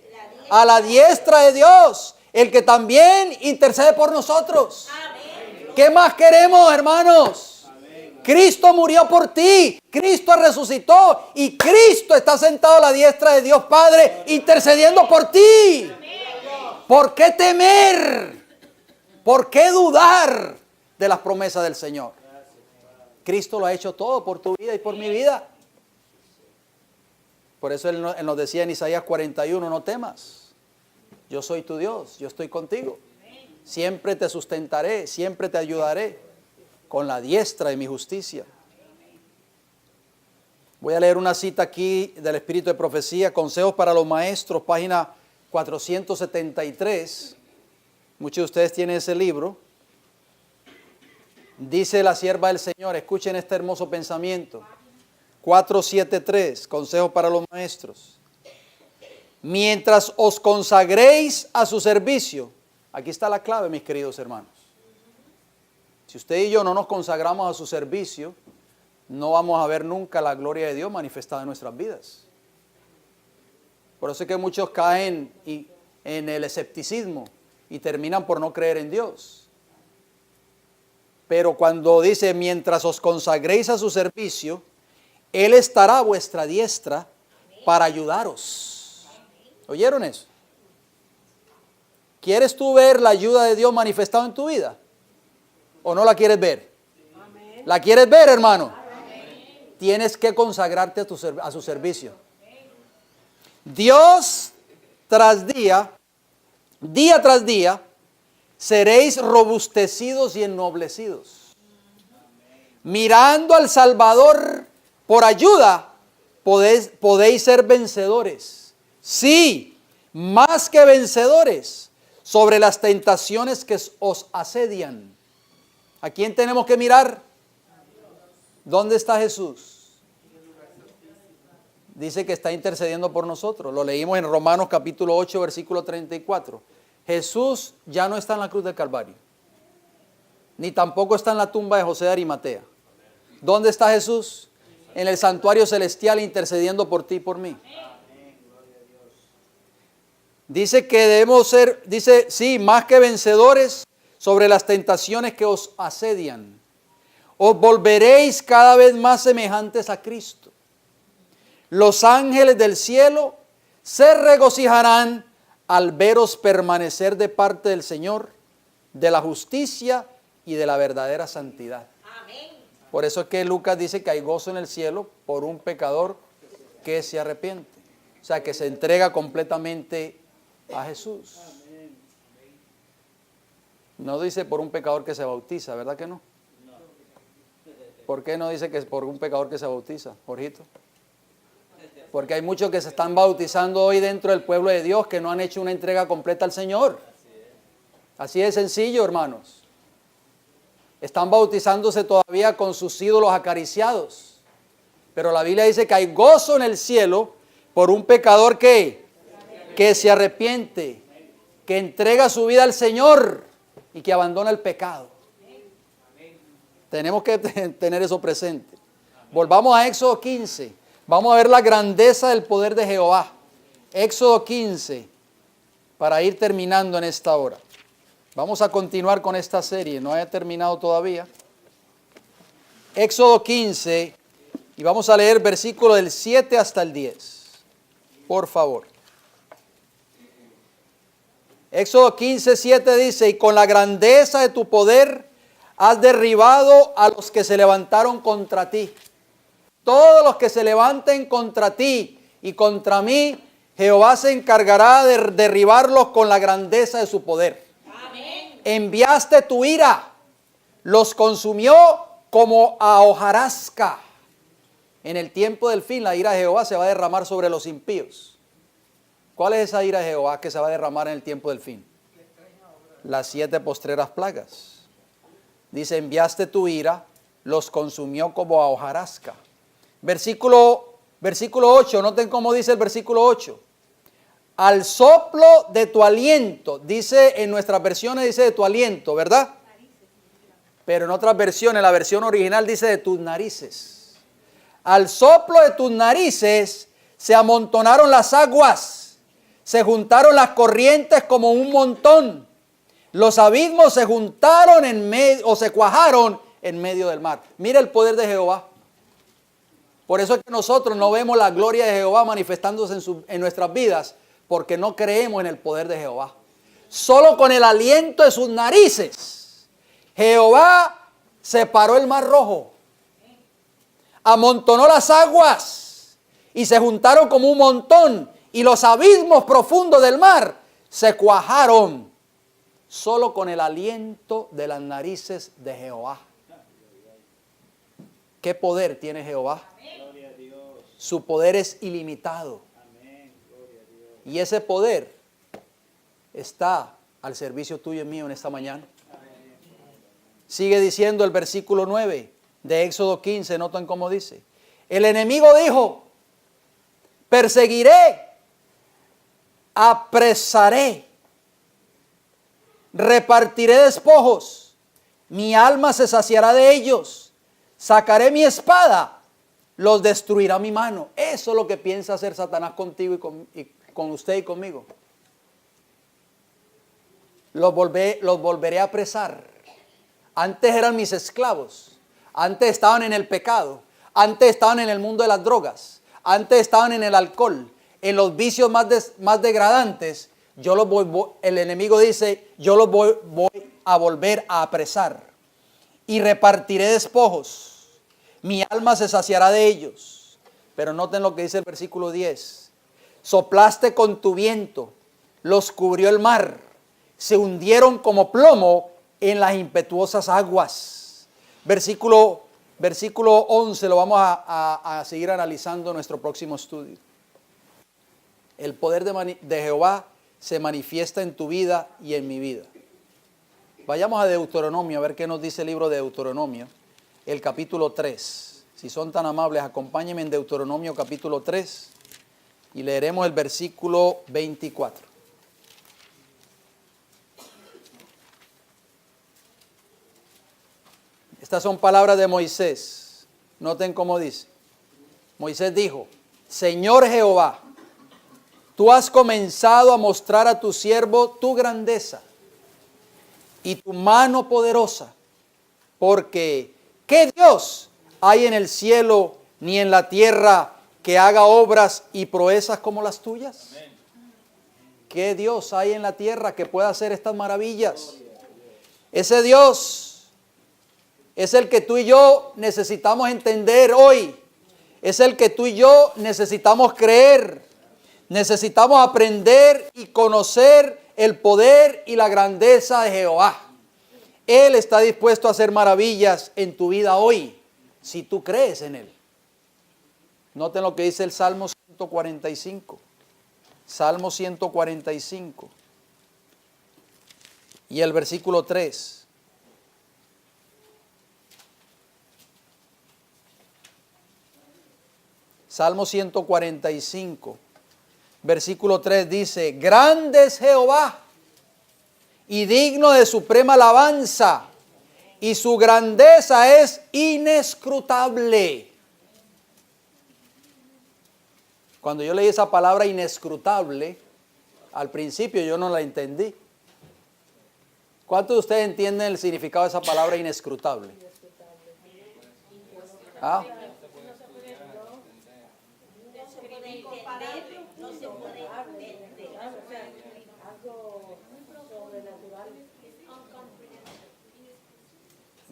A la diestra de Dios. El que también intercede por nosotros. Amén. ¿Qué más queremos, hermanos? Amén. Cristo murió por ti. Cristo resucitó. Y Cristo está sentado a la diestra de Dios Padre intercediendo por ti. Amén. ¿Por qué temer? ¿Por qué dudar de las promesas del Señor? Cristo lo ha hecho todo por tu vida y por mi vida. Por eso Él nos decía en Isaías 41, no temas, yo soy tu Dios, yo estoy contigo. Siempre te sustentaré, siempre te ayudaré con la diestra de mi justicia. Voy a leer una cita aquí del Espíritu de Profecía, Consejos para los Maestros, página 473. Muchos de ustedes tienen ese libro. Dice la sierva del Señor, escuchen este hermoso pensamiento. 473, Consejos para los Maestros. Mientras os consagréis a su servicio, aquí está la clave, mis queridos hermanos. Si usted y yo no nos consagramos a su servicio, no vamos a ver nunca la gloria de Dios manifestada en nuestras vidas. Por eso es que muchos caen en el escepticismo y terminan por no creer en Dios. Pero cuando dice, mientras os consagréis a su servicio, Él estará a vuestra diestra para ayudaros. ¿Oyeron eso? ¿Quieres tú ver la ayuda de Dios manifestada en tu vida? ¿O no la quieres ver? ¿La quieres ver, hermano? Tienes que consagrarte a su servicio. Dios tras día tras día, seréis robustecidos y ennoblecidos. Mirando al Salvador por ayuda, podéis ser vencedores. Sí, más que vencedores sobre las tentaciones que os asedian. ¿A quién tenemos que mirar? ¿Dónde está Jesús? Dice que está intercediendo por nosotros. Lo leímos en Romanos capítulo 8, versículo 34. Jesús ya no está en la cruz del Calvario. Ni tampoco está en la tumba de José de Arimatea. ¿Dónde está Jesús? En el santuario celestial intercediendo por ti y por mí. Dice que debemos ser, dice, sí, más que vencedores sobre las tentaciones que os asedian. Os volveréis cada vez más semejantes a Cristo. Los ángeles del cielo se regocijarán al veros permanecer de parte del Señor, de la justicia y de la verdadera santidad. Amén. Por eso es que Lucas dice que hay gozo en el cielo por un pecador que se arrepiente. O sea, que se entrega completamente a Jesús. No dice por un pecador que se bautiza, ¿verdad que no? ¿Por qué no dice que es por un pecador que se bautiza, Jorgito? Porque hay muchos que se están bautizando hoy dentro del pueblo de Dios que no han hecho una entrega completa al Señor. Así de sencillo, hermanos. Están bautizándose todavía con sus ídolos acariciados. Pero la Biblia dice que hay gozo en el cielo por un pecador que se arrepiente, que entrega su vida al Señor y que abandona el pecado. Tenemos que tener eso presente. Volvamos a Éxodo 15. Vamos a ver la grandeza del poder de Jehová. Éxodo 15, para ir terminando en esta hora. Vamos a continuar con esta serie, no he terminado todavía. Éxodo 15, y vamos a leer versículo del 7 hasta el 10. Por favor. Éxodo 15, 7 dice, y con la grandeza de tu poder has derribado a los que se levantaron contra ti. Todos los que se levanten contra ti y contra mí, Jehová se encargará de derribarlos con la grandeza de su poder. Amén. Enviaste tu ira, los consumió como a hojarasca. En el tiempo del fin, la ira de Jehová se va a derramar sobre los impíos. ¿Cuál es esa ira de Jehová que se va a derramar en el tiempo del fin? Las 7 postreras plagas. Dice, enviaste tu ira, los consumió como a hojarasca. Versículo 8, noten cómo dice el versículo 8. Al soplo de tu aliento, dice en nuestras versiones, dice de tu aliento, ¿verdad? Pero en otras versiones, la versión original dice de tus narices. Al soplo de tus narices se amontonaron las aguas, se juntaron las corrientes como un montón. Los abismos se juntaron en medio, o se cuajaron en medio del mar. Mira el poder de Jehová. Por eso es que nosotros no vemos la gloria de Jehová manifestándose en nuestras vidas, porque no creemos en el poder de Jehová. Solo con el aliento de sus narices, Jehová separó el mar rojo, amontonó las aguas y se juntaron como un montón, y los abismos profundos del mar se cuajaron solo con el aliento de las narices de Jehová. ¿Qué poder tiene Jehová? Su poder es ilimitado. Y ese poder está al servicio tuyo y mío en esta mañana. Sigue diciendo el versículo 9 de Éxodo 15, notan cómo dice. El enemigo dijo, perseguiré, apresaré, repartiré despojos, mi alma se saciará de ellos, sacaré mi espada, los destruirá mi mano. Eso es lo que piensa hacer Satanás contigo con usted y conmigo. Los volveré a apresar. Antes eran mis esclavos. Antes estaban en el pecado. Antes estaban en el mundo de las drogas. Antes estaban en el alcohol. En los vicios más degradantes. El enemigo dice, yo los voy a volver a apresar. Y repartiré despojos. Mi alma se saciará de ellos. Pero noten lo que dice el versículo 10. Soplaste con tu viento. Los cubrió el mar. Se hundieron como plomo en las impetuosas aguas. Versículo 11 lo vamos a seguir analizando en nuestro próximo estudio. El poder de Jehová se manifiesta en tu vida y en mi vida. Vayamos a Deuteronomio, a ver qué nos dice el libro de Deuteronomio, el capítulo 3. Si son tan amables, acompáñenme en Deuteronomio capítulo 3 y leeremos el versículo 24. Estas son palabras de Moisés. Noten cómo dice. Moisés dijo, Señor Jehová, tú has comenzado a mostrar a tu siervo tu grandeza y tu mano poderosa, porque ¿qué Dios hay en el cielo ni en la tierra que haga obras y proezas como las tuyas? ¿Qué Dios hay en la tierra que pueda hacer estas maravillas? Ese Dios es el que tú y yo necesitamos entender hoy. Es el que tú y yo necesitamos creer. Necesitamos aprender y conocer el poder y la grandeza de Jehová. Él está dispuesto a hacer maravillas en tu vida hoy, si tú crees en Él. Noten lo que dice el Salmo 145. Salmo 145. Y el versículo 3. Salmo 145, versículo 3 dice, grande es Jehová y digno de suprema alabanza, y su grandeza es inescrutable. Cuando yo leí esa palabra inescrutable, al principio yo no la entendí. ¿Cuántos de ustedes entienden el significado de esa palabra inescrutable? ¿Ah?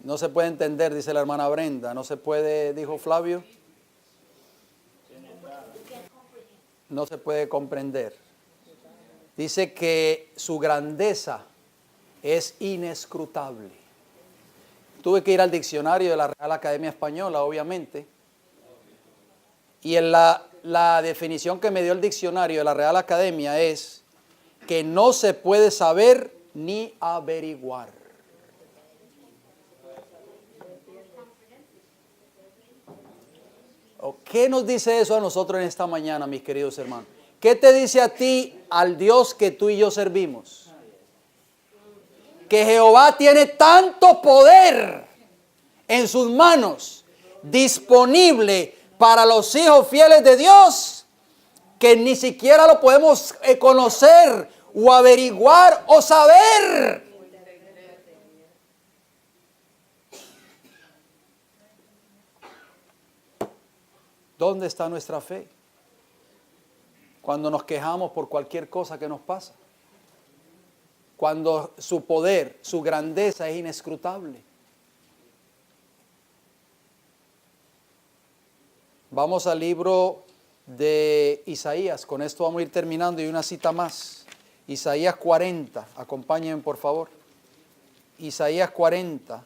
No se puede entender, dice la hermana Brenda. No se puede, dijo Flavio. No se puede comprender. Dice que su grandeza es inescrutable. Tuve que ir al diccionario de la Real Academia Española, obviamente. Y en la definición que me dio el diccionario de la Real Academia es que no se puede saber ni averiguar. ¿Qué nos dice eso a nosotros en esta mañana, mis queridos hermanos? ¿Qué te dice a ti, al Dios que tú y yo servimos? Que Jehová tiene tanto poder en sus manos, disponible para los hijos fieles de Dios, que ni siquiera lo podemos conocer o averiguar o saber. ¿Dónde está nuestra fe? Cuando nos quejamos por cualquier cosa que nos pasa. Cuando su poder, su grandeza es inescrutable. Vamos al libro de Isaías. Con esto vamos a ir terminando y una cita más. Isaías 40. Acompáñenme, por favor. Isaías 40.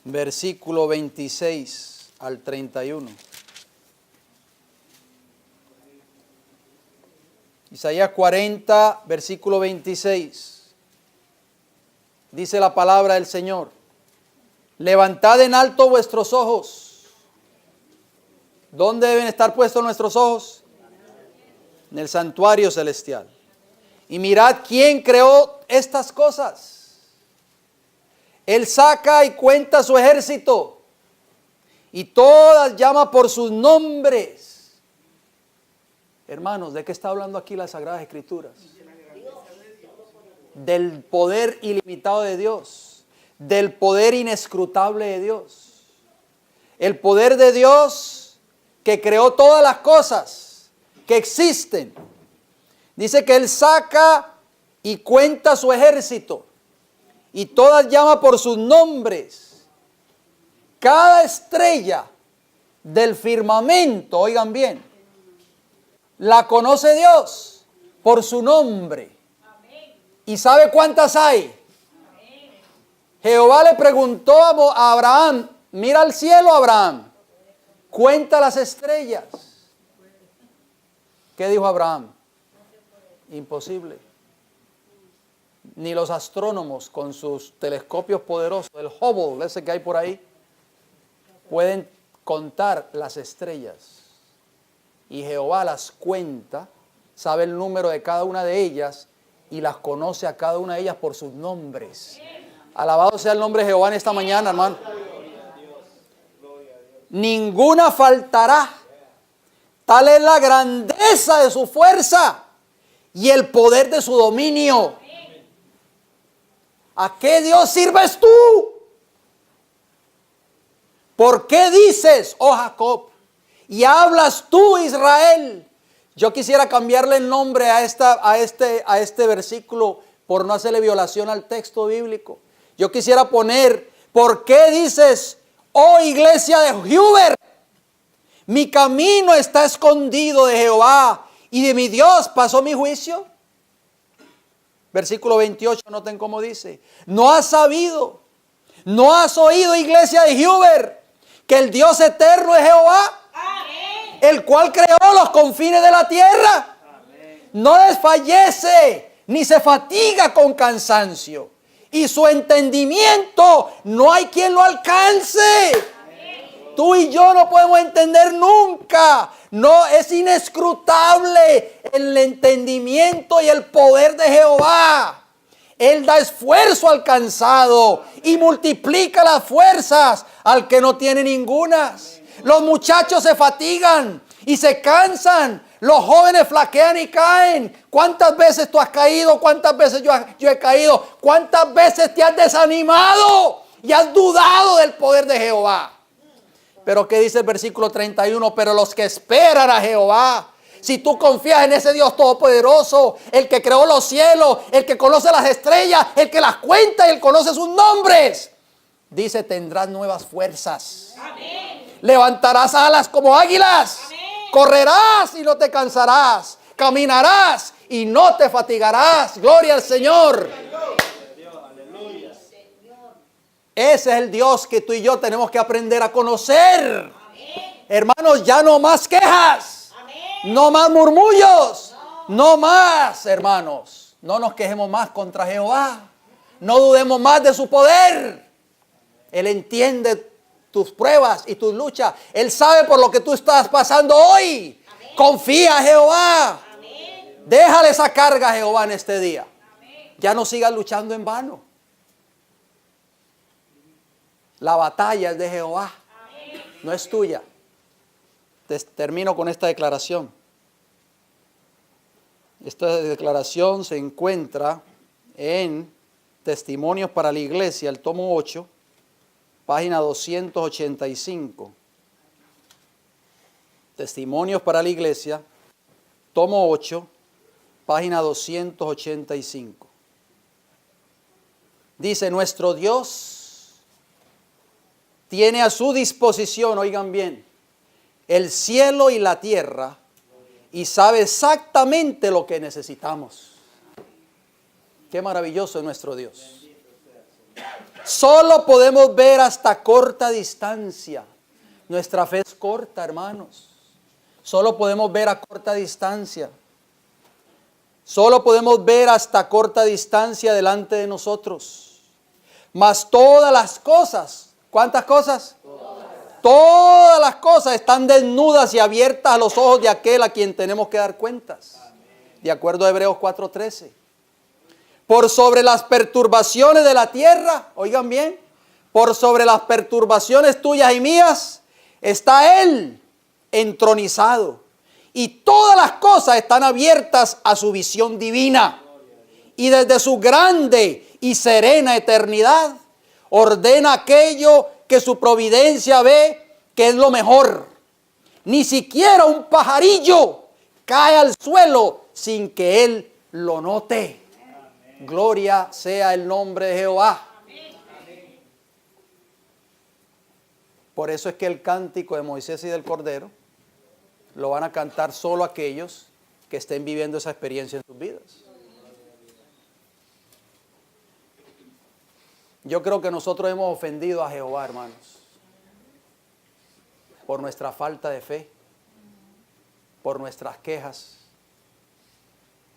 Versículo 26 al 31. Isaías 40, versículo 26. Dice la palabra del Señor. Levantad en alto vuestros ojos. ¿Dónde deben estar puestos nuestros ojos? En el santuario celestial. Y mirad quién creó estas cosas. Él saca y cuenta su ejército. Y todas llama por sus nombres. Hermanos, ¿de qué está hablando aquí las Sagradas Escrituras? Del poder ilimitado de Dios, del poder inescrutable de Dios. El poder de Dios que creó todas las cosas que existen. Dice que Él saca y cuenta su ejército y todas llama por sus nombres. Cada estrella del firmamento, oigan bien, la conoce Dios por su nombre. ¿Y sabe cuántas hay? Jehová le preguntó a Abraham, mira al cielo, Abraham, cuenta las estrellas. ¿Qué dijo Abraham? Imposible. Ni los astrónomos con sus telescopios poderosos, el Hubble, ese que hay por ahí, pueden contar las estrellas. Y Jehová las cuenta, sabe el número de cada una de ellas y las conoce a cada una de ellas por sus nombres. Alabado sea el nombre de Jehová en esta mañana, hermano. Ninguna faltará. Tal es la grandeza de su fuerza y el poder de su dominio. ¿A qué Dios sirves tú? ¿Por qué dices, oh Jacob, y hablas tú, Israel? Yo quisiera cambiarle el nombre a este versículo por no hacerle violación al texto bíblico. Yo quisiera poner, ¿por qué dices, oh iglesia de Huber? Mi camino está escondido de Jehová y de mi Dios pasó mi juicio. Versículo 28, noten cómo dice. No has sabido, no has oído, iglesia de Huber, que el Dios eterno es Jehová. Amén. El cual creó los confines de la tierra. Amén. No desfallece ni se fatiga con cansancio. Y su entendimiento no hay quien lo alcance. Amén. Tú y yo no podemos entender nunca. No, es inescrutable el entendimiento y el poder de Jehová. Él da esfuerzo al cansado y multiplica las fuerzas al que no tiene ningunas. Los muchachos se fatigan y se cansan. Los jóvenes flaquean y caen. ¿Cuántas veces tú has caído? ¿Cuántas veces yo he caído? ¿Cuántas veces te has desanimado y has dudado del poder de Jehová? Pero ¿qué dice el versículo 31? Pero los que esperan a Jehová, si tú confías en ese Dios todopoderoso, el que creó los cielos, el que conoce las estrellas, el que las cuenta y el conoce sus nombres, dice, tendrás nuevas fuerzas. Amén. Levantarás alas como águilas. Amén. Correrás y no te cansarás. Caminarás y no te fatigarás. Gloria al Señor. Aleluya. Ese es el Dios que tú y yo tenemos que aprender a conocer. Amén. Hermanos, ya no más quejas. Amén. No más murmullos. No más, hermanos. No nos quejemos más contra Jehová. No dudemos más de su poder. Él entiende tus pruebas y tus luchas. Él sabe por lo que tú estás pasando hoy. Amén. Confía en Jehová. Amén. Déjale esa carga a Jehová en este día. Amén. Ya no sigas luchando en vano. La batalla es de Jehová. Amén. No es tuya. Termino con esta declaración. Esta declaración se encuentra en Testimonios para la Iglesia, el tomo 8. Página 285. Testimonios para la Iglesia, tomo 8, página 285. Dice, nuestro Dios tiene a su disposición, oigan bien, el cielo y la tierra y sabe exactamente lo que necesitamos. Qué maravilloso es nuestro Dios. Solo podemos ver hasta corta distancia. Nuestra fe es corta, hermanos. Solo podemos ver a corta distancia. Solo podemos ver hasta corta distancia delante de nosotros. Mas todas las cosas, ¿cuántas cosas? Todas las cosas están desnudas y abiertas a los ojos de aquel a quien tenemos que dar cuentas. De acuerdo a Hebreos 4:13. Por sobre las perturbaciones de la tierra, oigan bien, por sobre las perturbaciones tuyas y mías, está Él entronizado y todas las cosas están abiertas a su visión divina. Y desde su grande y serena eternidad, ordena aquello que su providencia ve que es lo mejor. Ni siquiera un pajarillo cae al suelo sin que Él lo note. Gloria sea el nombre de Jehová. Por eso es que el cántico de Moisés y del Cordero lo van a cantar solo aquellos que estén viviendo esa experiencia en sus vidas. Yo creo que nosotros hemos ofendido a Jehová, hermanos, por nuestra falta de fe, por nuestras quejas,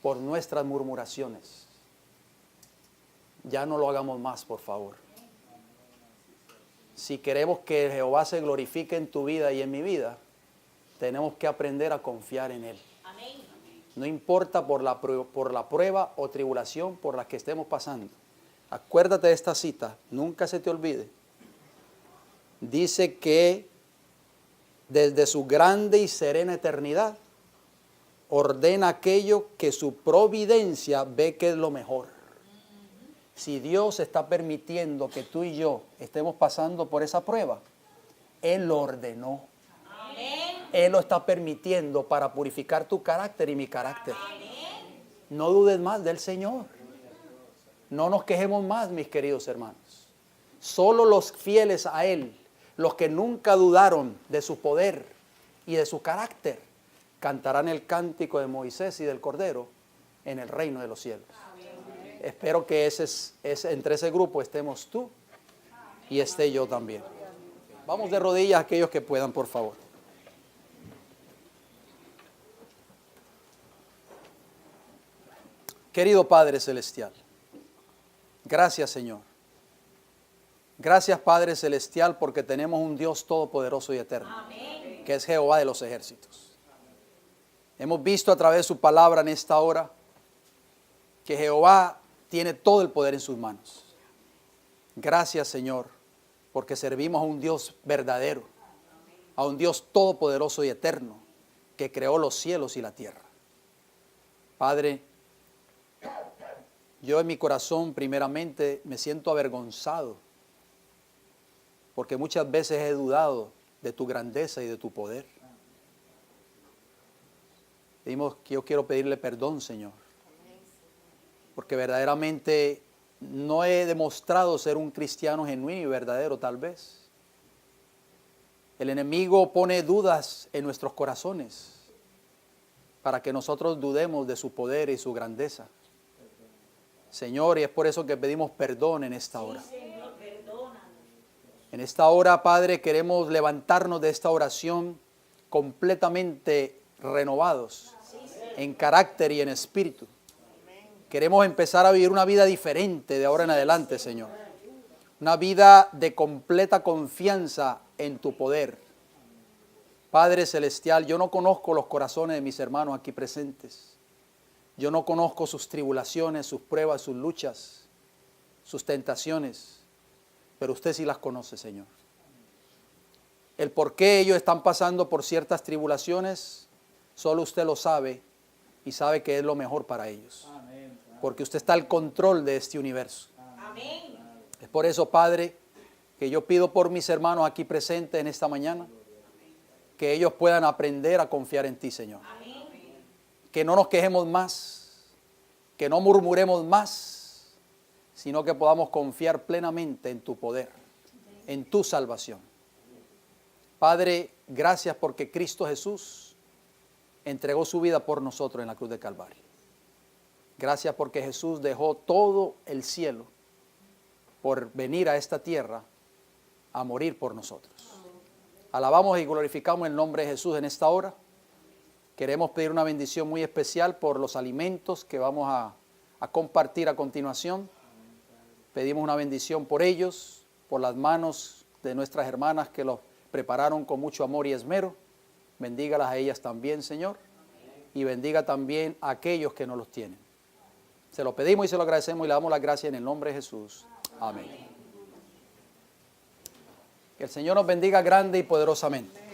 por nuestras murmuraciones. Ya no lo hagamos más, por favor. Si queremos que Jehová se glorifique en tu vida y en mi vida, tenemos que aprender a confiar en Él. Amén. No importa por la prueba o tribulación por la que estemos pasando. Acuérdate de esta cita, nunca se te olvide. Dice que desde su grande y serena eternidad, ordena aquello que su providencia ve que es lo mejor. Si Dios está permitiendo que tú y yo estemos pasando por esa prueba, Él lo ordenó. Amén. Él lo está permitiendo para purificar tu carácter y mi carácter. No dudes más del Señor. No nos quejemos más, mis queridos hermanos. Solo los fieles a Él, los que nunca dudaron de su poder y de su carácter, cantarán el cántico de Moisés y del Cordero en el reino de los cielos. Espero que entre ese grupo estemos tú y esté yo también. Vamos de rodillas aquellos que puedan, por favor. Querido Padre Celestial, gracias, Señor. Gracias, Padre Celestial, porque tenemos un Dios todopoderoso y eterno, Amén. que es Jehová de los ejércitos. Hemos visto a través de su palabra en esta hora que Jehová tiene todo el poder en sus manos. Gracias, Señor, porque servimos a un Dios verdadero, a un Dios todopoderoso y eterno, que creó los cielos y la tierra. Padre, yo en mi corazón primeramente me siento avergonzado, porque muchas veces he dudado de tu grandeza y de tu poder. Dijimos que yo quiero pedirle perdón, Señor, porque verdaderamente no he demostrado ser un cristiano genuino y verdadero, tal vez. El enemigo pone dudas en nuestros corazones para que nosotros dudemos de su poder y su grandeza. Señor, y es por eso que pedimos perdón en esta hora. Señor, perdónanos. En esta hora, Padre, queremos levantarnos de esta oración completamente renovados en carácter y en espíritu. Queremos empezar a vivir una vida diferente de ahora en adelante, Señor. Una vida de completa confianza en tu poder. Padre Celestial, yo no conozco los corazones de mis hermanos aquí presentes. Yo no conozco sus tribulaciones, sus pruebas, sus luchas, sus tentaciones. Pero usted sí las conoce, Señor. El por qué ellos están pasando por ciertas tribulaciones, solo usted lo sabe y sabe que es lo mejor para ellos. Porque usted está al control de este universo. Amén. Es por eso, Padre, que yo pido por mis hermanos aquí presentes en esta mañana, que ellos puedan aprender a confiar en ti, Señor. Que no nos quejemos más, que no murmuremos más, sino que podamos confiar plenamente en tu poder, en tu salvación. Padre, gracias porque Cristo Jesús entregó su vida por nosotros en la cruz de Calvario. Gracias porque Jesús dejó todo el cielo por venir a esta tierra a morir por nosotros. Alabamos y glorificamos el nombre de Jesús en esta hora. Queremos pedir una bendición muy especial por los alimentos que vamos a compartir a continuación. Pedimos una bendición por ellos, por las manos de nuestras hermanas que los prepararon con mucho amor y esmero. Bendígalas a ellas también, Señor. Y bendiga también a aquellos que no los tienen. Se lo pedimos y se lo agradecemos y le damos las gracias en el nombre de Jesús. Amén. Que el Señor nos bendiga grande y poderosamente.